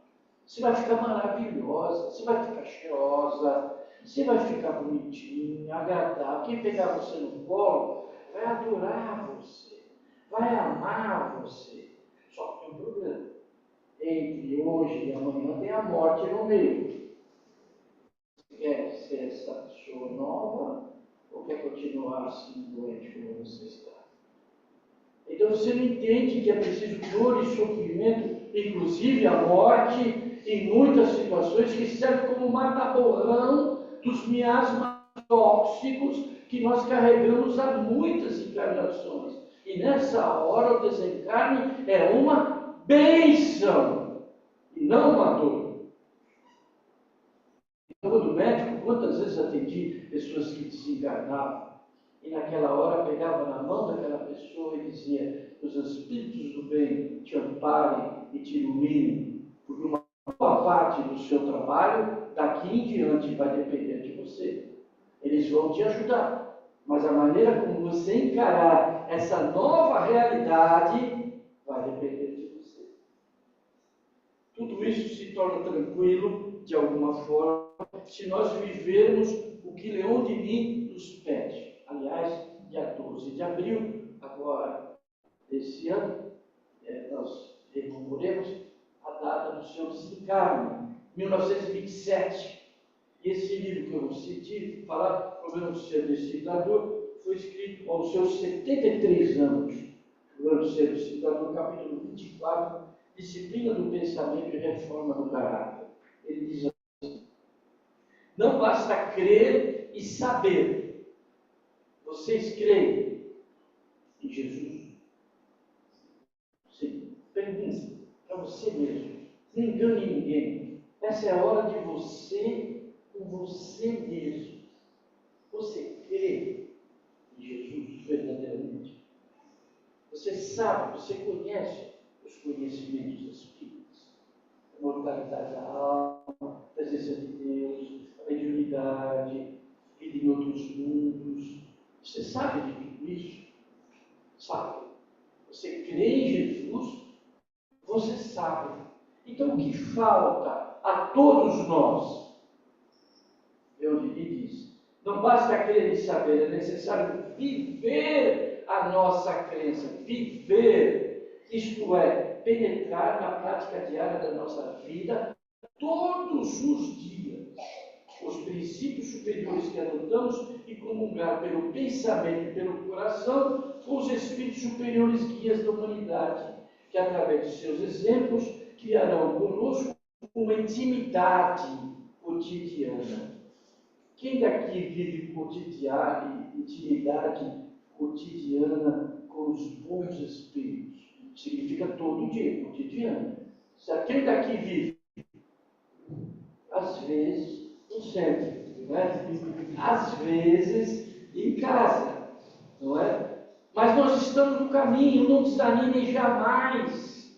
você vai ficar maravilhosa, você vai ficar cheirosa, você vai ficar bonitinha, agradável. Quem pegar você no colo vai adorar você, vai amar você. Só que tem um problema. Entre hoje e amanhã tem a morte no meio. Você quer ser essa pessoa pessoa nova ou quer continuar assim doente como você está? Então você não entende que é preciso dor e sofrimento, inclusive a morte, em muitas situações, que serve como mata-borrão dos miasmas tóxicos que nós carregamos há muitas encarnações. E nessa hora o desencarne é uma bênção e não uma dor. Então, quando médico, quantas vezes atendi pessoas que desencarnavam e naquela hora pegava na mão daquela pessoa e dizia: os espíritos do bem te amparem e te iluminem, porque uma boa parte do seu trabalho daqui em diante vai depender de você. Eles vão te ajudar, mas a maneira como você encarar essa nova realidade vai depender de você. Tudo isso se torna tranquilo, de alguma forma, se nós vivermos o que Leon Denis nos pede. Aliás, dia 12 de abril, agora, desse ano, nós rememoremos a data do seu desencarne, 1927. E esse livro que eu citei, Falar do Problema do Ser Disciplador, foi escrito aos seus 73 anos. O Problema do Ser Disciplador, capítulo 24, Disciplina do Pensamento e Reforma do Caráter. Ele diz assim: não basta crer e saber. Vocês creem em Jesus? Sim. Pergunte para você mesmo. Não engane ninguém. Essa é a hora de você com você mesmo. Você crê em Jesus verdadeiramente? Você sabe, você conhece os conhecimentos espíritas, a mortalidade da alma, a presença de Deus, a mediunidade, vida em outros mundos. Você sabe de tudo isso? Sabe. Você crê em Jesus? Você sabe. Então o que falta a todos nós? Ele diz: não basta crer e saber, é necessário viver a nossa crença. Viver, isto é, penetrar na prática diária da nossa vida todos os dias. Os princípios superiores que adotamos e comungar pelo pensamento e pelo coração com os espíritos superiores guias da humanidade, que através de seus exemplos criarão conosco uma intimidade cotidiana. Quem daqui vive intimidade cotidiana com os bons espíritos? Significa todo dia, cotidiano. Quem daqui vive? Às vezes, não sempre, não é? Às vezes, em casa, não é? Mas nós estamos no caminho, não desanimem jamais.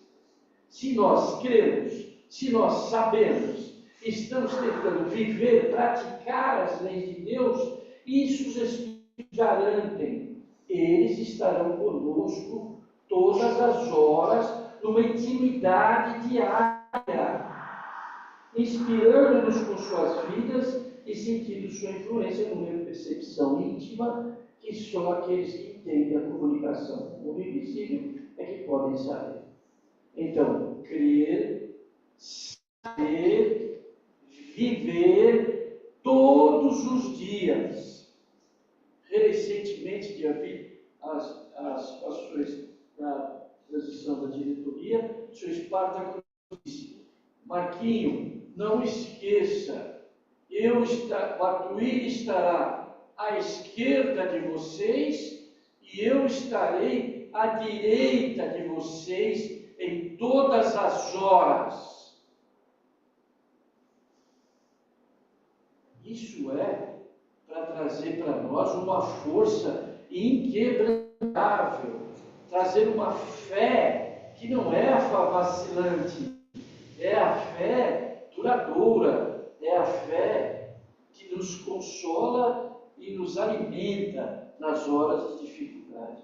Se nós cremos, se nós sabemos, estamos tentando viver, praticar as leis de Deus, isso os Espíritos garantem. Eles estarão conosco todas as horas, numa intimidade diária, inspirando-nos com suas vidas e sentindo sua influência numa percepção íntima que só aqueles que entendem a comunicação com o mundo invisível é que podem saber. Então, crer, saber, viver todos os dias. Recentemente, de ouvir as passagens da transição da diretoria, o senhor Espartaco disse: Marquinho, não esqueça, o Atuíli estará à esquerda de vocês e eu estarei à direita de vocês em todas as horas. Isso é para trazer para nós uma força inquebrantável, trazer uma fé que não é a fé vacilante, é a fé duradoura, é a fé que nos consola e nos alimenta nas horas de dificuldade,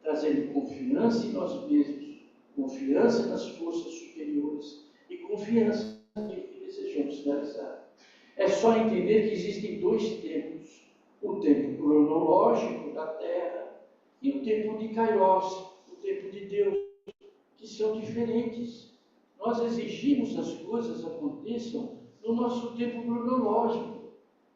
trazendo confiança em nós mesmos, confiança nas forças superiores e confiança no que desejamos realizar. É só entender que existem dois tempos: o tempo cronológico da Terra e o tempo de Kairos, o tempo de Deus, que são diferentes. Nós exigimos as coisas aconteçam no nosso tempo cronológico.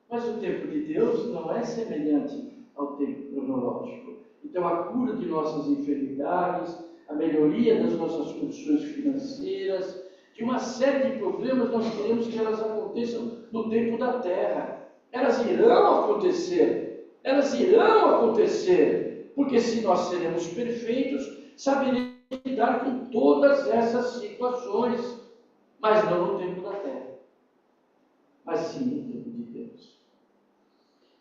Mas o tempo de Deus não é semelhante ao tempo cronológico. Então, a cura de nossas enfermidades, a melhoria das nossas condições financeiras, de uma série de problemas, nós queremos que elas aconteçam no tempo da terra. Elas irão acontecer. Elas irão acontecer. Porque se nós seremos perfeitos, saberemos lidar com todas essas situações. Mas não no tempo da terra. Mas sim no tempo de Deus.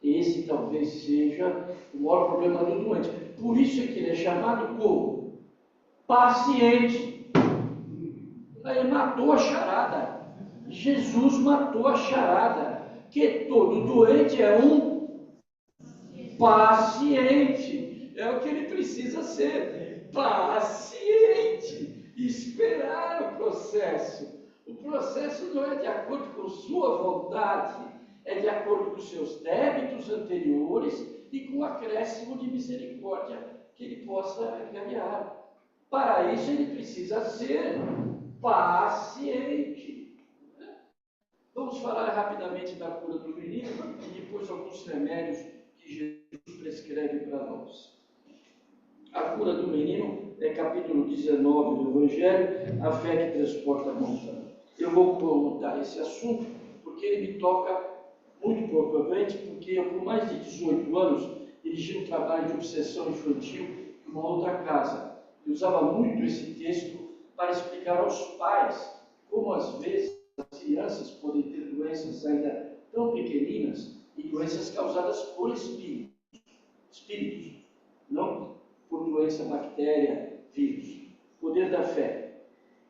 Esse talvez seja o maior problema do doente. Por isso é que ele é chamado como paciente. Ele matou a charada. Jesus matou a charada. Que todo doente é um paciente. É o que ele precisa ser. Paciente. Esperar o processo. O processo não é de acordo com sua vontade, é de acordo com seus débitos anteriores e com o acréscimo de misericórdia que ele possa ganhar. Para isso ele precisa ser paciente. Vamos falar rapidamente da cura do menino e depois alguns remédios que Jesus prescreve para nós. A cura do menino é capítulo 19 do Evangelho, a fé que transporta a montanha. Eu vou comentar esse assunto porque ele me toca muito propriamente, porque eu, por mais de 18 anos, dirigi um trabalho de obsessão infantil em uma outra casa. Eu usava muito esse texto para explicar aos pais como, às vezes, as crianças podem ter doenças ainda tão pequeninas e doenças causadas por espíritos, não por doença, bactéria, vírus. Poder da fé.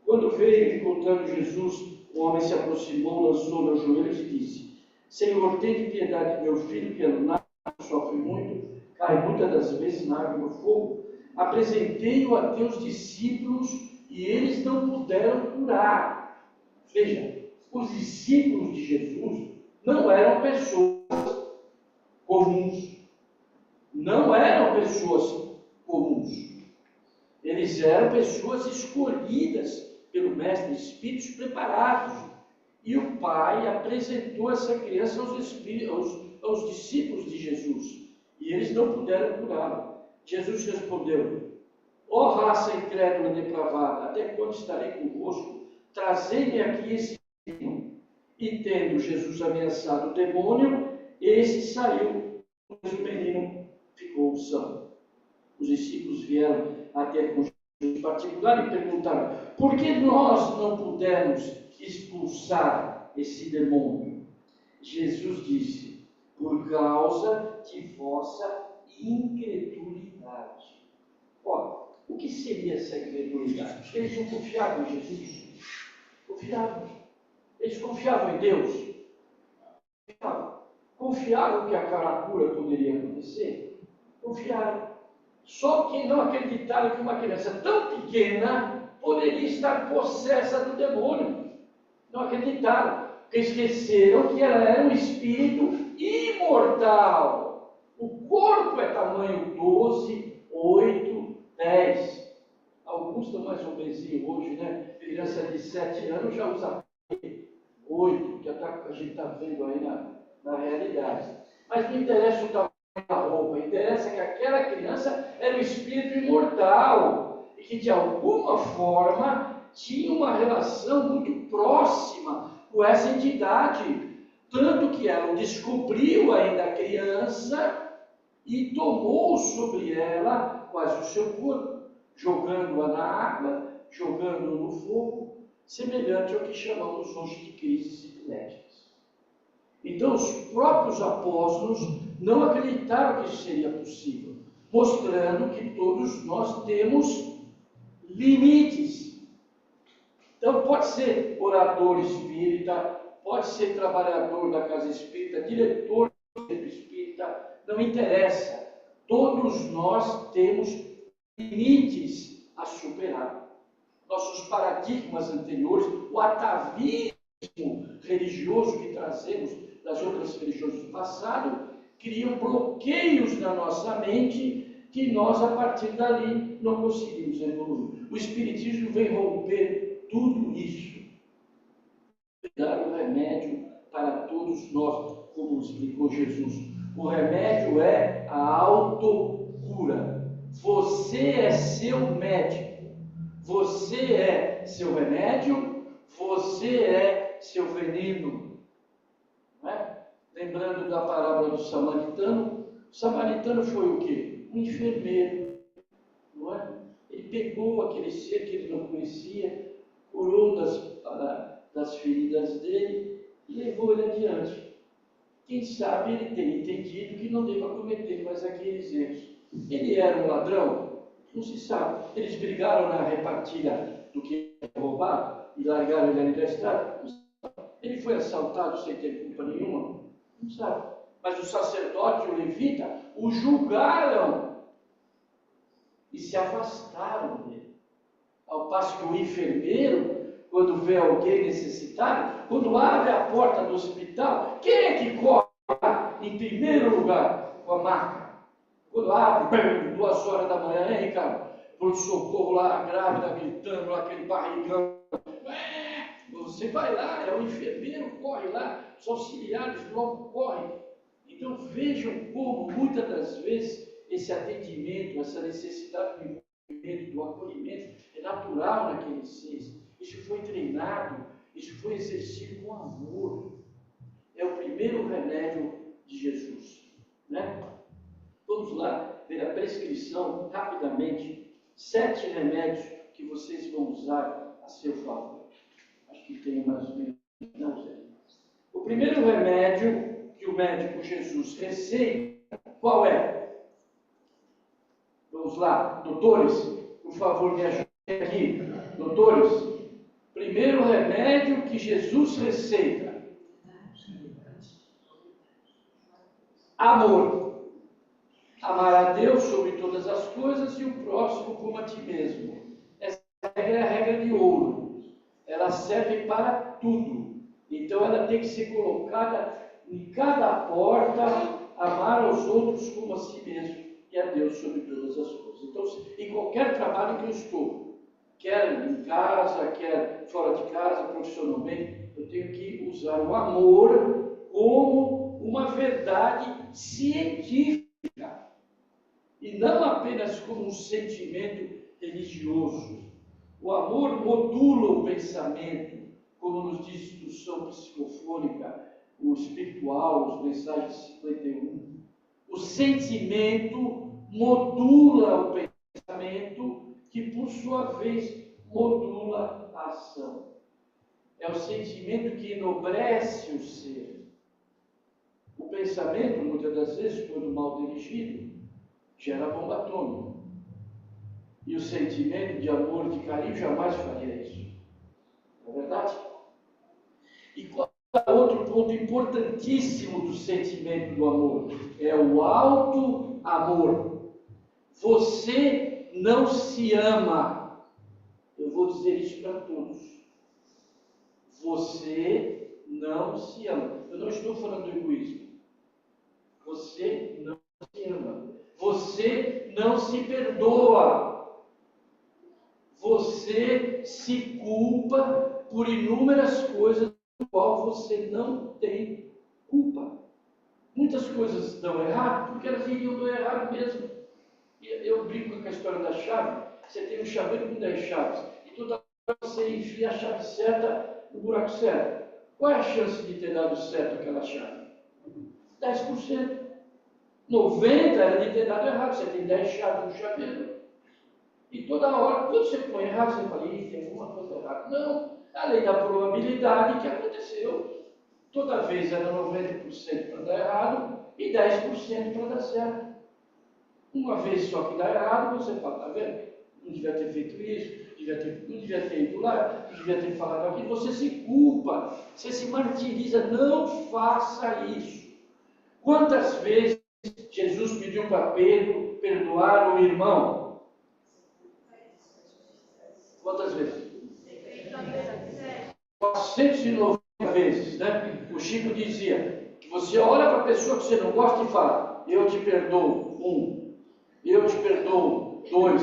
Quando veio encontrando Jesus, o homem se aproximou, lançou-lhe aos joelhos e disse: Senhor, tem piedade de meu filho, que é lunático, sofre muito, cai muitas das vezes na água e no fogo. Apresentei-o a teus discípulos e eles não puderam curar. Veja, os discípulos de Jesus não eram pessoas comuns. Não eram pessoas comuns. Eles eram pessoas escolhidas pelo Mestre, espíritos preparados. E o Pai apresentou essa criança aos discípulos de Jesus. E eles não puderam curá-lo. Jesus respondeu: ó raça incrédula e depravada, até quando estarei convosco? Trazei-me aqui esse menino. E tendo Jesus ameaçado o demônio, esse saiu, mas o menino ficou são. Os discípulos vieram até com Jesus em particular e perguntaram: por que nós não pudemos expulsar esse demônio? Jesus disse: por causa de vossa incredulidade. Ora, o que seria essa incredulidade? Eles não confiavam em Jesus? Confiavam. Eles confiavam em Deus? Confiaram que aquela cura poderia acontecer? Confiaram. Só que não acreditaram que uma criança tão pequena poderia estar possessa do demônio. Não acreditaram, porque esqueceram que ela era um espírito imortal. O corpo é tamanho 12, 8, 10. Alguns estão mais obesinhos hoje, né? Criança de 7 anos já usa 8, que a gente está vendo aí na realidade. Mas não interessa o tamanho da roupa, interessa que aquela criança era um espírito imortal e que de alguma forma tinha uma relação muito próxima com essa entidade, tanto que ela descobriu ainda criança e tomou sobre ela quase o seu corpo, jogando-a na água, jogando-o no fogo, semelhante ao que chamamos hoje de crises epiléticas. Então, os próprios apóstolos não acreditaram que isso seria possível, mostrando que todos nós temos limites. Então, pode ser orador espírita, pode ser trabalhador da casa espírita, diretor do centro espírita, não interessa. Todos nós temos limites a superar. Nossos paradigmas anteriores, o atavismo religioso que trazemos das outras religiões do passado, criam bloqueios na nossa mente que nós, a partir dali, não conseguimos evoluir. O Espiritismo vem romper tudo isso, dar o remédio para todos nós, como como explicou Jesus. O remédio é a autocura. Você é seu médico. Você é seu remédio. Você é seu veneno. Não é? Lembrando da parábola do samaritano. O samaritano foi o quê? Um enfermeiro. Não é? Ele pegou aquele ser que ele não conhecia, curou das feridas dele e levou ele adiante. Quem sabe ele tem entendido que não deva cometer mais aqueles erros. Ele era um ladrão? Não se sabe. Eles brigaram na repartilha do que era roubado e largaram ele ali da estrada? Não sabe. Ele foi assaltado sem ter culpa nenhuma? Não sabe. Mas o sacerdote e o levita o julgaram e se afastaram dele. Ao passo que o enfermeiro, quando vê alguém necessitado, quando abre a porta do hospital, quem é que corre lá, em primeiro lugar, com a maca? Quando abre, 2 horas da manhã, hein, Ricardo? Por socorro lá, a grávida gritando, aquele barrigão. Você vai lá, é o enfermeiro, corre lá, os auxiliares logo correm. Então vejam como, muitas das vezes, esse atendimento, essa necessidade do envolvimento, do acolhimento, é natural naqueles seres. Isso foi treinado, isso foi exercido com amor. É o primeiro remédio de Jesus. Né? Vamos lá ver a prescrição, rapidamente, 7 remédios que vocês vão usar a seu favor. Acho que tem mais ou menos, não sei. O primeiro remédio que o médico Jesus receita, qual é? Vamos lá, doutores, por favor, me ajudem aqui. Doutores, primeiro remédio que Jesus receita: amor. Amar a Deus sobre todas as coisas e o próximo como a ti mesmo. Essa regra é a regra de ouro. Ela serve para tudo. Então ela tem que ser colocada em cada porta, amar aos outros como a si mesmo e a Deus sobre todas as coisas. Então, em qualquer trabalho que eu estou, quer em casa, quer fora de casa, profissionalmente, eu tenho que usar o amor como uma verdade científica e não apenas como um sentimento religioso. O amor modula o pensamento, como nos diz instrução psicofônica, o espiritual, os mensagens 51. O sentimento modula o pensamento, que por sua vez modula a ação. É o sentimento que enobrece o ser. O pensamento, muitas das vezes, quando mal dirigido, gera bomba atômica. E o sentimento de amor, de carinho, jamais faria isso. Não é verdade? E qual é outro ponto importantíssimo do sentimento do amor? É o alto amor. Você não se ama. Eu vou dizer isso para todos. Você não se ama. Eu não estou falando do egoísmo. Você não se ama. Você não se perdoa. Você se culpa por inúmeras coisas do qual você não tem culpa. Muitas coisas dão errado porque elas iriam dar errado mesmo. E eu brinco com a história da chave. Você tem um chaveiro com 10 chaves e toda hora você enfia a chave certa no buraco certo. Qual é a chance de ter dado certo aquela chave? 10%. 90% era de ter dado errado. Você tem 10 chaves no chaveiro. E toda hora, quando você põe errado, você fala, tem alguma coisa errada. Não, a lei da probabilidade que aconteceu. Toda vez era 90% para dar errado e 10% para dar certo. Uma vez só que dá errado, você fala, tá vendo? Não devia ter feito isso, não devia ter ido lá, não devia ter falado aquilo. Você se culpa, você se martiriza. Não faça isso. Quantas vezes Jesus pediu para Pedro perdoar o irmão? Quantas vezes? 490 vezes, né? O Chico dizia que você olha para a pessoa que você não gosta e fala, eu te perdoo 1, eu te perdoo 2,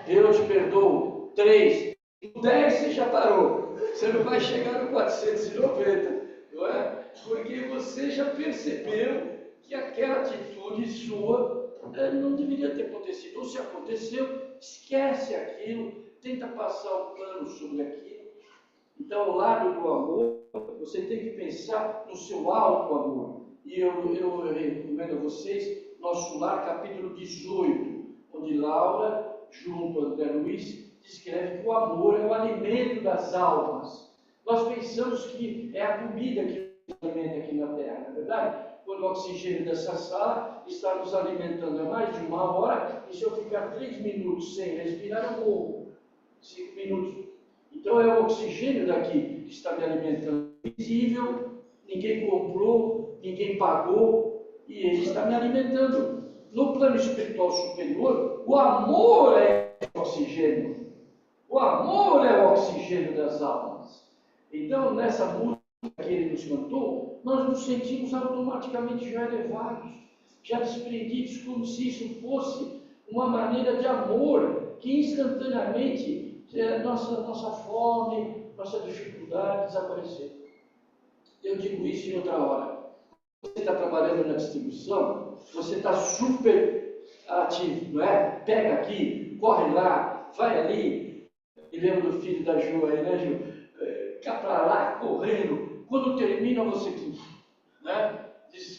eu te perdoo 3, 10 você já parou. Você não vai chegar no 490, não é? Porque você já percebeu que aquela atitude sua não deveria ter acontecido. Ou se aconteceu, esquece aquilo, tenta passar um pano sobre aquilo. Então, ao lado do amor, você tem que pensar no seu alto amor. E eu recomendo a vocês Nosso Lar, capítulo 18, onde Laura, junto a André Luiz, descreve que o amor é o alimento das almas. Nós pensamos que é a comida que nos alimenta aqui na Terra, não é verdade? Quando o oxigênio dessa sala está nos alimentando há mais de 1 hora, e se eu ficar 3 minutos sem respirar, eu morro. 5 minutos. Então é o oxigênio daqui que está me alimentando. Invisível, ninguém comprou, ninguém pagou, e ele está me alimentando. No plano espiritual superior, o amor é o oxigênio. O amor é o oxigênio das almas. Então, nessa música que ele nos cantou, nós nos sentimos automaticamente já elevados, já desprendidos, como se isso fosse uma maneira de amor que instantaneamente nossa fome, nossa dificuldade desapareceu. Eu digo isso em outra hora. Você está trabalhando na distribuição, você está super ativo, não é? Pega aqui, corre lá, vai ali. Me lembro do filho da Ju aí, né, Ju? Cá para lá, correndo. Quando termina, você né?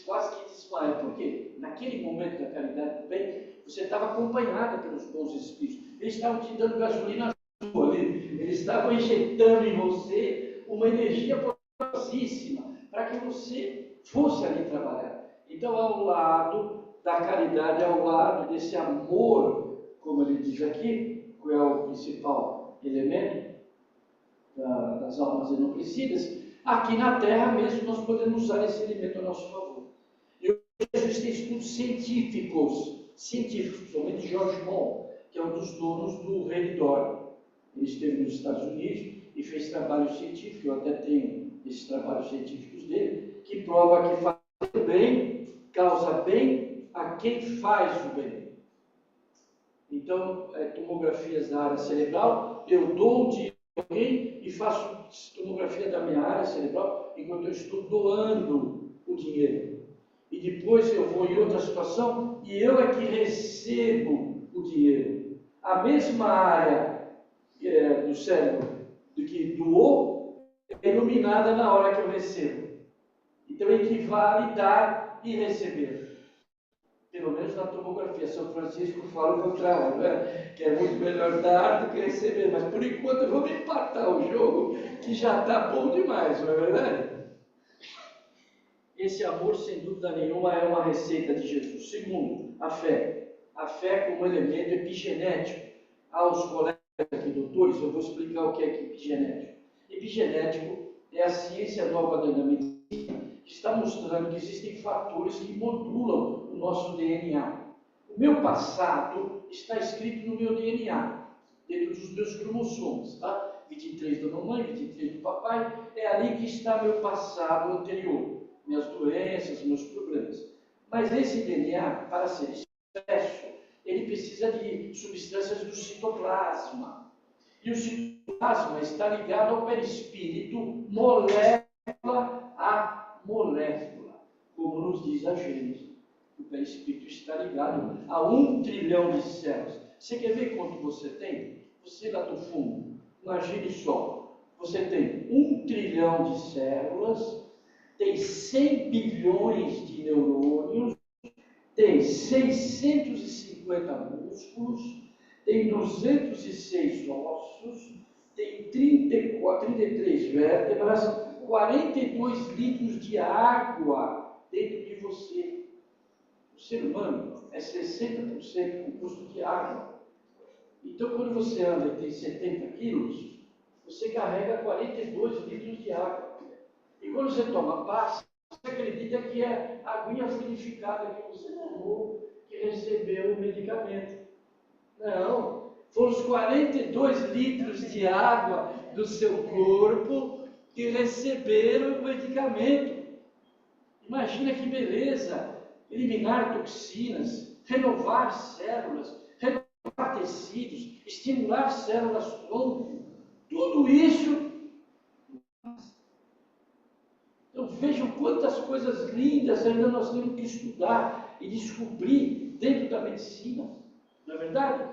Quase que desmaia. Por quê? Naquele momento da caridade do bem, você estava acompanhada pelos bons espíritos. Eles estavam te dando gasolina ali. Eles estavam injetando em você uma energia poderosíssima para que você fosse ali trabalhar. Então, ao lado da caridade, ao lado desse amor, como ele diz aqui, que é o principal elemento das almas enobrecida, aqui na Terra mesmo nós podemos usar esse elemento a nosso favor. E hoje existem estudos científicos, somente George Moll, que é um dos donos do Redditor. Ele esteve nos Estados Unidos e fez trabalhos científicos, eu até tenho esses trabalhos científicos dele, que prova que fazer o bem causa bem a quem faz o bem. Então, tomografias da área cerebral, eu dou um dinheiro a alguém e faço tomografia da minha área cerebral enquanto eu estou doando o dinheiro. E depois eu vou em outra situação e eu é que recebo o dinheiro. A mesma área do cérebro do que doou é iluminada na hora que eu recebo. Então equivale dar e receber. Pelo menos na tomografia. São Francisco fala o contrário, né? Que é muito melhor dar do que receber. Mas por enquanto eu vou me empatar o jogo, que já está bom demais, não é verdade? Esse amor, sem dúvida nenhuma, é uma receita de Jesus. Segundo, a fé. A fé como elemento epigenético. Aos colegas aqui, doutores, eu vou explicar o que é epigenético. Epigenético é a ciência nova da medicina que está mostrando que existem fatores que modulam o nosso DNA. O meu passado está escrito no meu DNA, dentro dos meus cromossomos, tá? 23 da mamãe, 23 do papai, é ali que está meu passado anterior, minhas doenças, meus problemas. Mas esse DNA, para ser expresso, ele precisa de substâncias do citoplasma. E o citoplasma está ligado ao perispírito, molécula a molécula, como nos diz a Gênesis. O perispírito está ligado a 1 trilhão de células. Você quer ver quanto você tem? Você lá do fundo, imagine só, você tem 1 trilhão de células, tem 100 bilhões de neurônios, tem 650 músculos, tem 206 ossos, tem 33 vértebras, 42 litros de água dentro de você. O ser humano é 60% composto de água. Então, quando você anda e tem 70 quilos, você carrega 42 litros de água. E quando você toma pasta, você acredita que é a aguinha fluidificada que você tomou, que recebeu o medicamento. Não, foram os 42 litros de água do seu corpo que receberam o medicamento. Imagina que beleza! Eliminar toxinas, renovar células, renovar tecidos, estimular células-tronco. Tudo isso. Então vejam quantas coisas lindas ainda nós temos que estudar e descobrir dentro da medicina, não é verdade?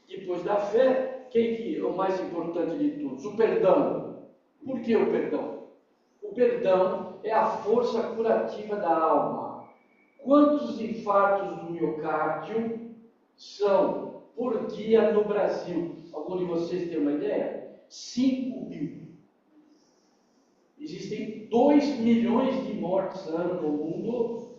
Depois da fé, quem que é o mais importante de todos? O perdão. Por que o perdão? O perdão é a força curativa da alma. Quantos infartos do miocárdio são por dia no Brasil? Algum de vocês tem uma ideia? 5.000. Existem 2 milhões de mortes ano no mundo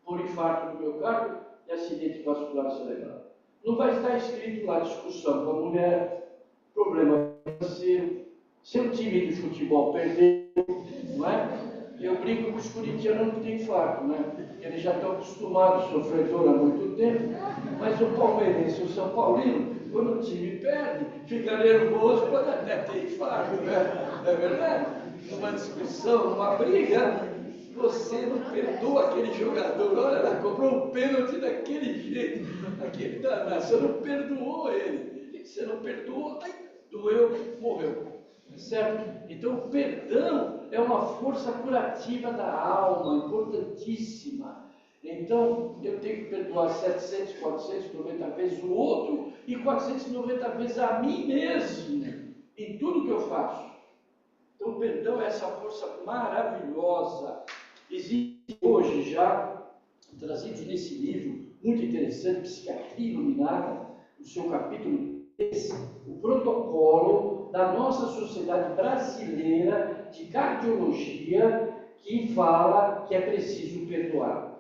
por infarto do miocárdio e acidente vascular cerebral. Não vai estar escrito lá discussão com a mulher, problema financeiro, seu time de futebol perdeu, não é? Eu brinco com os corintianos que tem infarto, né? Porque eles já estão acostumados a sofrer dor há muito tempo, mas o palmeirense, o São Paulino, quando o time perde, fica nervoso quando até tem infarto, né? Não é verdade? Numa discussão, numa briga, você não perdoa aquele jogador, olha, ela cobrou um pênalti daquele jeito, aquele danado, você não perdoou ele, você não perdoou, ai, doeu, morreu, certo? Então o perdão é uma força curativa da alma, importantíssima. Então eu tenho que perdoar 700, 490 vezes o outro e 490 vezes a mim mesmo, em tudo que eu faço. Então, o perdão é essa força maravilhosa. Existe hoje já, trazido nesse livro muito interessante, Psiquiatria Iluminada, no seu capítulo 3, o protocolo da nossa Sociedade Brasileira de Cardiologia, que fala que é preciso perdoar.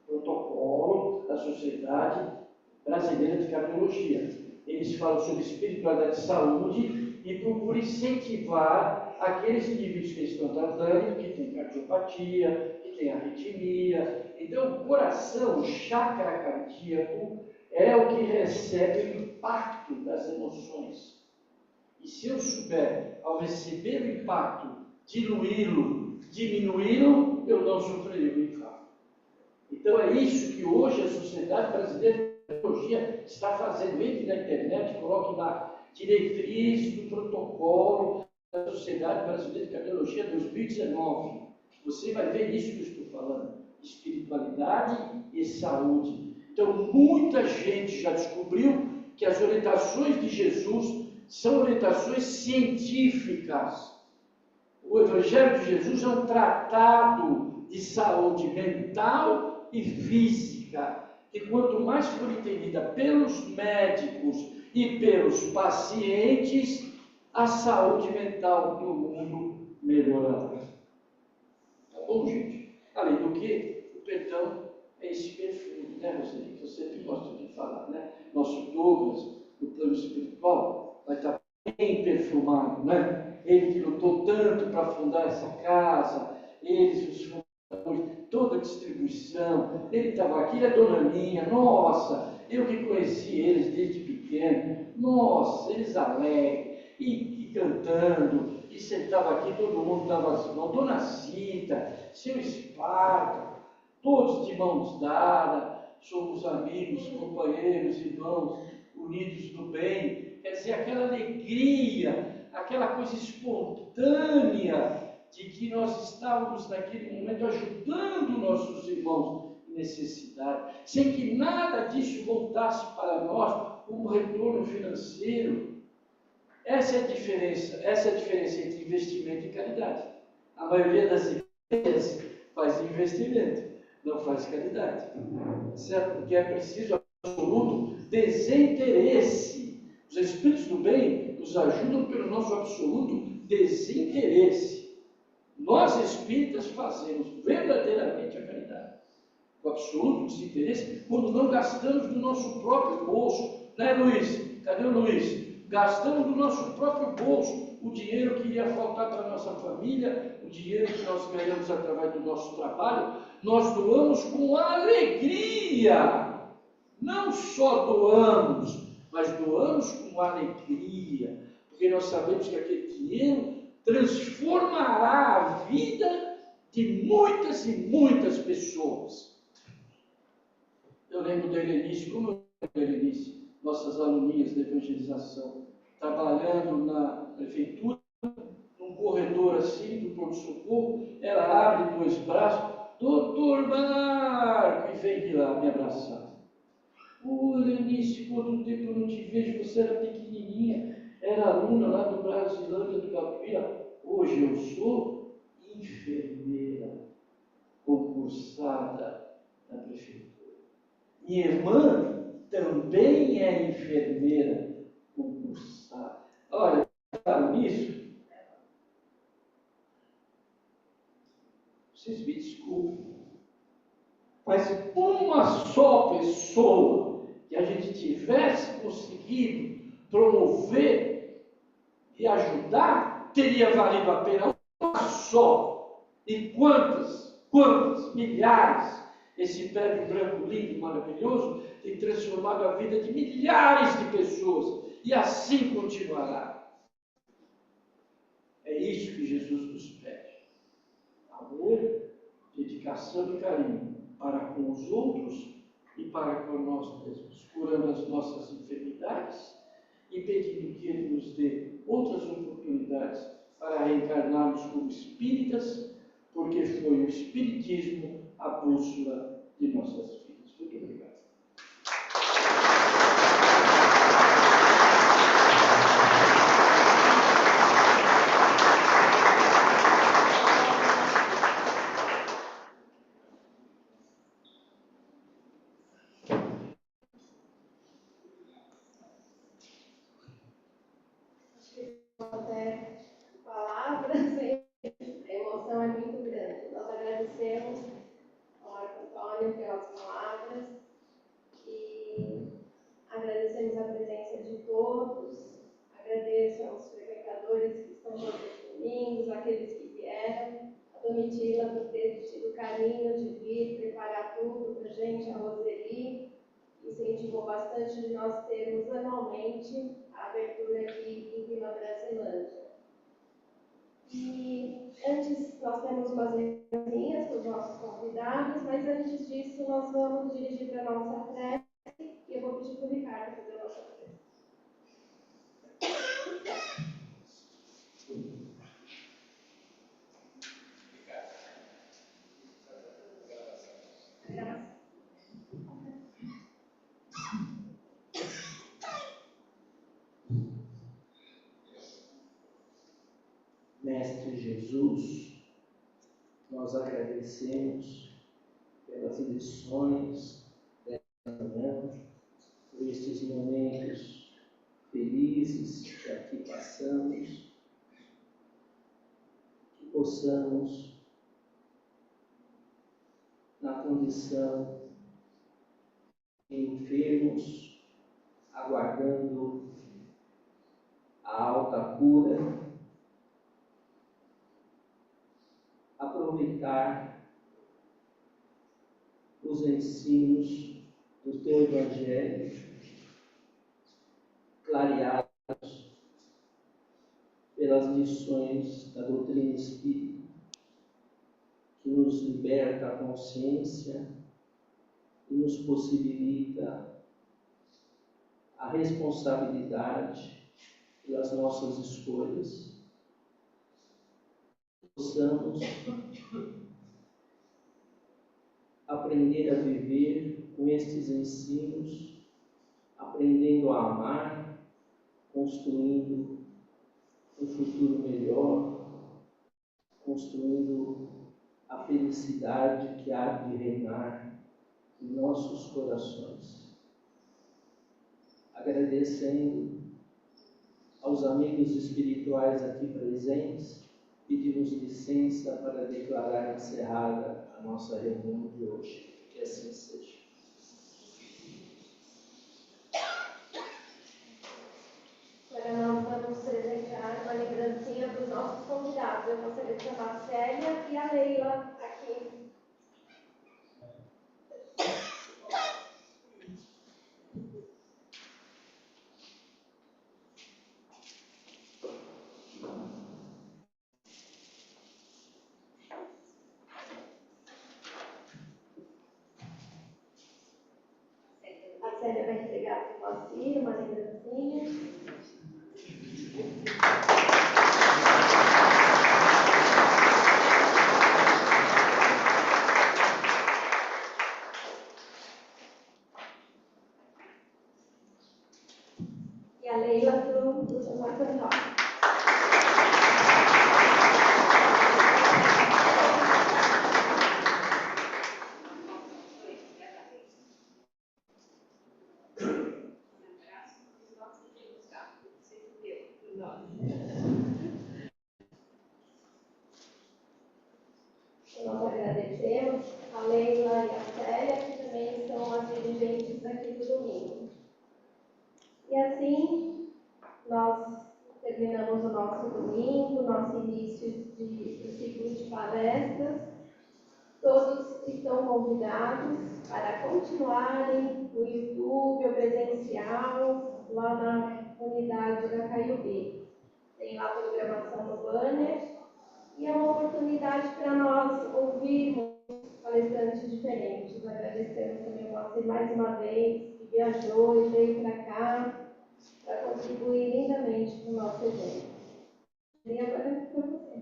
Protocolo da Sociedade Brasileira de Cardiologia. Eles falam sobre espiritualidade e saúde, e procura incentivar aqueles indivíduos que estão tratando, que tem cardiopatia, que tem arritmia. Então, o coração, o chakra cardíaco, é o que recebe o impacto das emoções. E se eu souber, ao receber o impacto, diluí-lo, diminuí-lo, eu não sofrerei o infarto. Então, é isso que hoje a Sociedade Brasileira de Cardiologia está fazendo. Entre na internet, coloque lá diretriz do protocolo da Sociedade Brasileira de Cardiologia 2019. Você vai ver isso que eu estou falando: espiritualidade e saúde. Então, muita gente já descobriu que as orientações de Jesus são orientações científicas. O Evangelho de Jesus é um tratado de saúde mental e física, que quanto mais for entendida pelos médicos e pelos pacientes, a saúde mental do mundo melhorará. Tá bom, gente? Além do que, o perdão é esse perfume, né, Roseli, que eu sempre gosto de falar, né? Nosso Douglas, no plano espiritual, vai estar bem perfumado, né? Ele que lutou tanto para fundar essa casa, eles, os fundadores, toda a distribuição, ele estava aqui, ele é dona minha, nossa, eu que conheci eles desde pequeno, nossa, eles alegres, e cantando, e sentava aqui, todo mundo dava as mãos, dona Cita, seu Esparta, todos de mãos dadas, somos amigos, companheiros, irmãos, unidos no bem. Quer dizer, aquela alegria, aquela coisa espontânea de que nós estávamos naquele momento ajudando nossos irmãos em necessidade, sem que nada disso voltasse para nós como retorno financeiro. Essa é a diferença entre investimento e caridade. A maioria das igrejas faz investimento, não faz caridade, certo? Porque é preciso absoluto desinteresse. Os Espíritos do Bem nos ajudam pelo nosso absoluto desinteresse. Nós espíritas fazemos verdadeiramente a caridade, com absoluto desinteresse, quando não gastamos do nosso próprio bolso, né, Luiz? Cadê o Luiz? Gastamos do nosso próprio bolso o dinheiro que iria faltar para a nossa família, o dinheiro que nós ganhamos através do nosso trabalho, nós doamos com alegria. Não só doamos, mas doamos com alegria, porque nós sabemos que aquele dinheiro transformará a vida de muitas e muitas pessoas. Eu lembro da Helenice, como eu lembro da Helenice, nossas aluninhas de evangelização, trabalhando na prefeitura, num corredor assim do pronto-socorro, ela abre 2 braços, doutor Marco, e vem de lá me abraçar. Oi, Eunice, quanto tempo eu não te vejo, você era pequenininha, era aluna lá do Brasilândia do Capoeira, hoje eu sou enfermeira, concursada da prefeitura. Minha irmã também é enfermeira, concursada. Olha, falaram nisso? Vocês me desculpem, mas uma só pessoa que a gente tivesse conseguido promover e ajudar, teria valido a pena. Uma só. E quantas milhares, esse prédio branco lindo e maravilhoso tem transformado a vida de milhares de pessoas. E assim continuará. É isso que Jesus nos pede. Amor, dedicação e carinho para com os outros e para com nós mesmos, curando as nossas enfermidades e pedindo que Ele nos dê outras oportunidades para reencarnarmos como espíritas, porque foi o Espiritismo a bússola de nossas vidas. Muito obrigado.
Até palavras, a emoção é muito grande. Nós agradecemos ao Marco Antônio pelas palavras e agradecemos a presença de todos. Agradeço aos frequentadores que estão todos os domingos, aqueles que vieram, a Domitila por ter tido o carinho de vir preparar tudo para a gente, a Roseli, incentivou bastante de nós termos anualmente a abertura aqui em Vila Brasilândia. E antes nós temos umas lembrancinhas para os nossos convidados, mas antes disso nós vamos dirigir para a nossa prece e eu vou pedir para o Ricardo fazer a nossa prece.
Mestre Jesus, nós agradecemos pelas lições desta manhã, por estes momentos felizes que aqui passamos, que possamos, na condição de enfermos, aguardando a alta cura, aproveitar os ensinos do teu Evangelho, clareados pelas lições da doutrina espírita, que nos liberta a consciência e nos possibilita a responsabilidade pelas nossas escolhas. Possamos aprender a viver com estes ensinos, aprendendo a amar, construindo um futuro melhor, construindo a felicidade que há de reinar em nossos corações. Agradecendo aos amigos espirituais aqui presentes, pedimos licença para declarar encerrada a nossa reunião de hoje. Que assim seja.
Agora nós vamos presentear uma lembrancinha para os nossos convidados. Eu gostaria de chamar a Célia e a Leila aqui. A Célia vai entregar para o Moacir uma lembrancinha.
agradecemos a Leila e a Célia, que também são as dirigentes aqui do domingo. E assim, nós terminamos o nosso domingo, nosso início do ciclo de palestras. Todos estão convidados para continuarem no YouTube ou presencial, lá na unidade da Caiubi. Tem lá a programação no banner e é uma oportunidade para nós ouvirmos palestrantes diferentes. Agradecemos também o Moacir mais uma vez, que viajou e veio para cá para contribuir lindamente com o nosso evento. E agora é com você.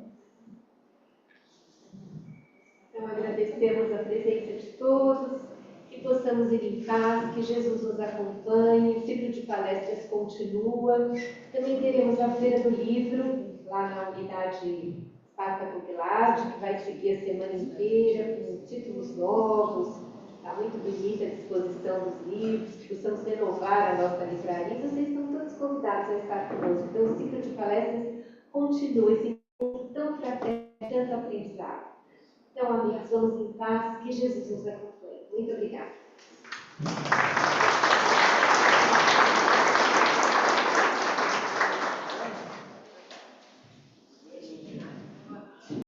Então, agradecemos a presença de todos, que possamos ir em paz, que Jesus nos acompanhe, o ciclo de palestras continua. Também teremos a Feira do Livro, lá na unidade Sparta Popular, que vai seguir a semana inteira, com títulos novos. Está muito bonita a disposição dos livros, que possamos renovar a nossa livraria. Vocês estão todos convidados a estar conosco. Então, o ciclo de palestras continua, esse encontro tão fraterno, tanto aprendizado. Então, amigos, vamos em paz, que Jesus nos acompanhe. Muito obrigada.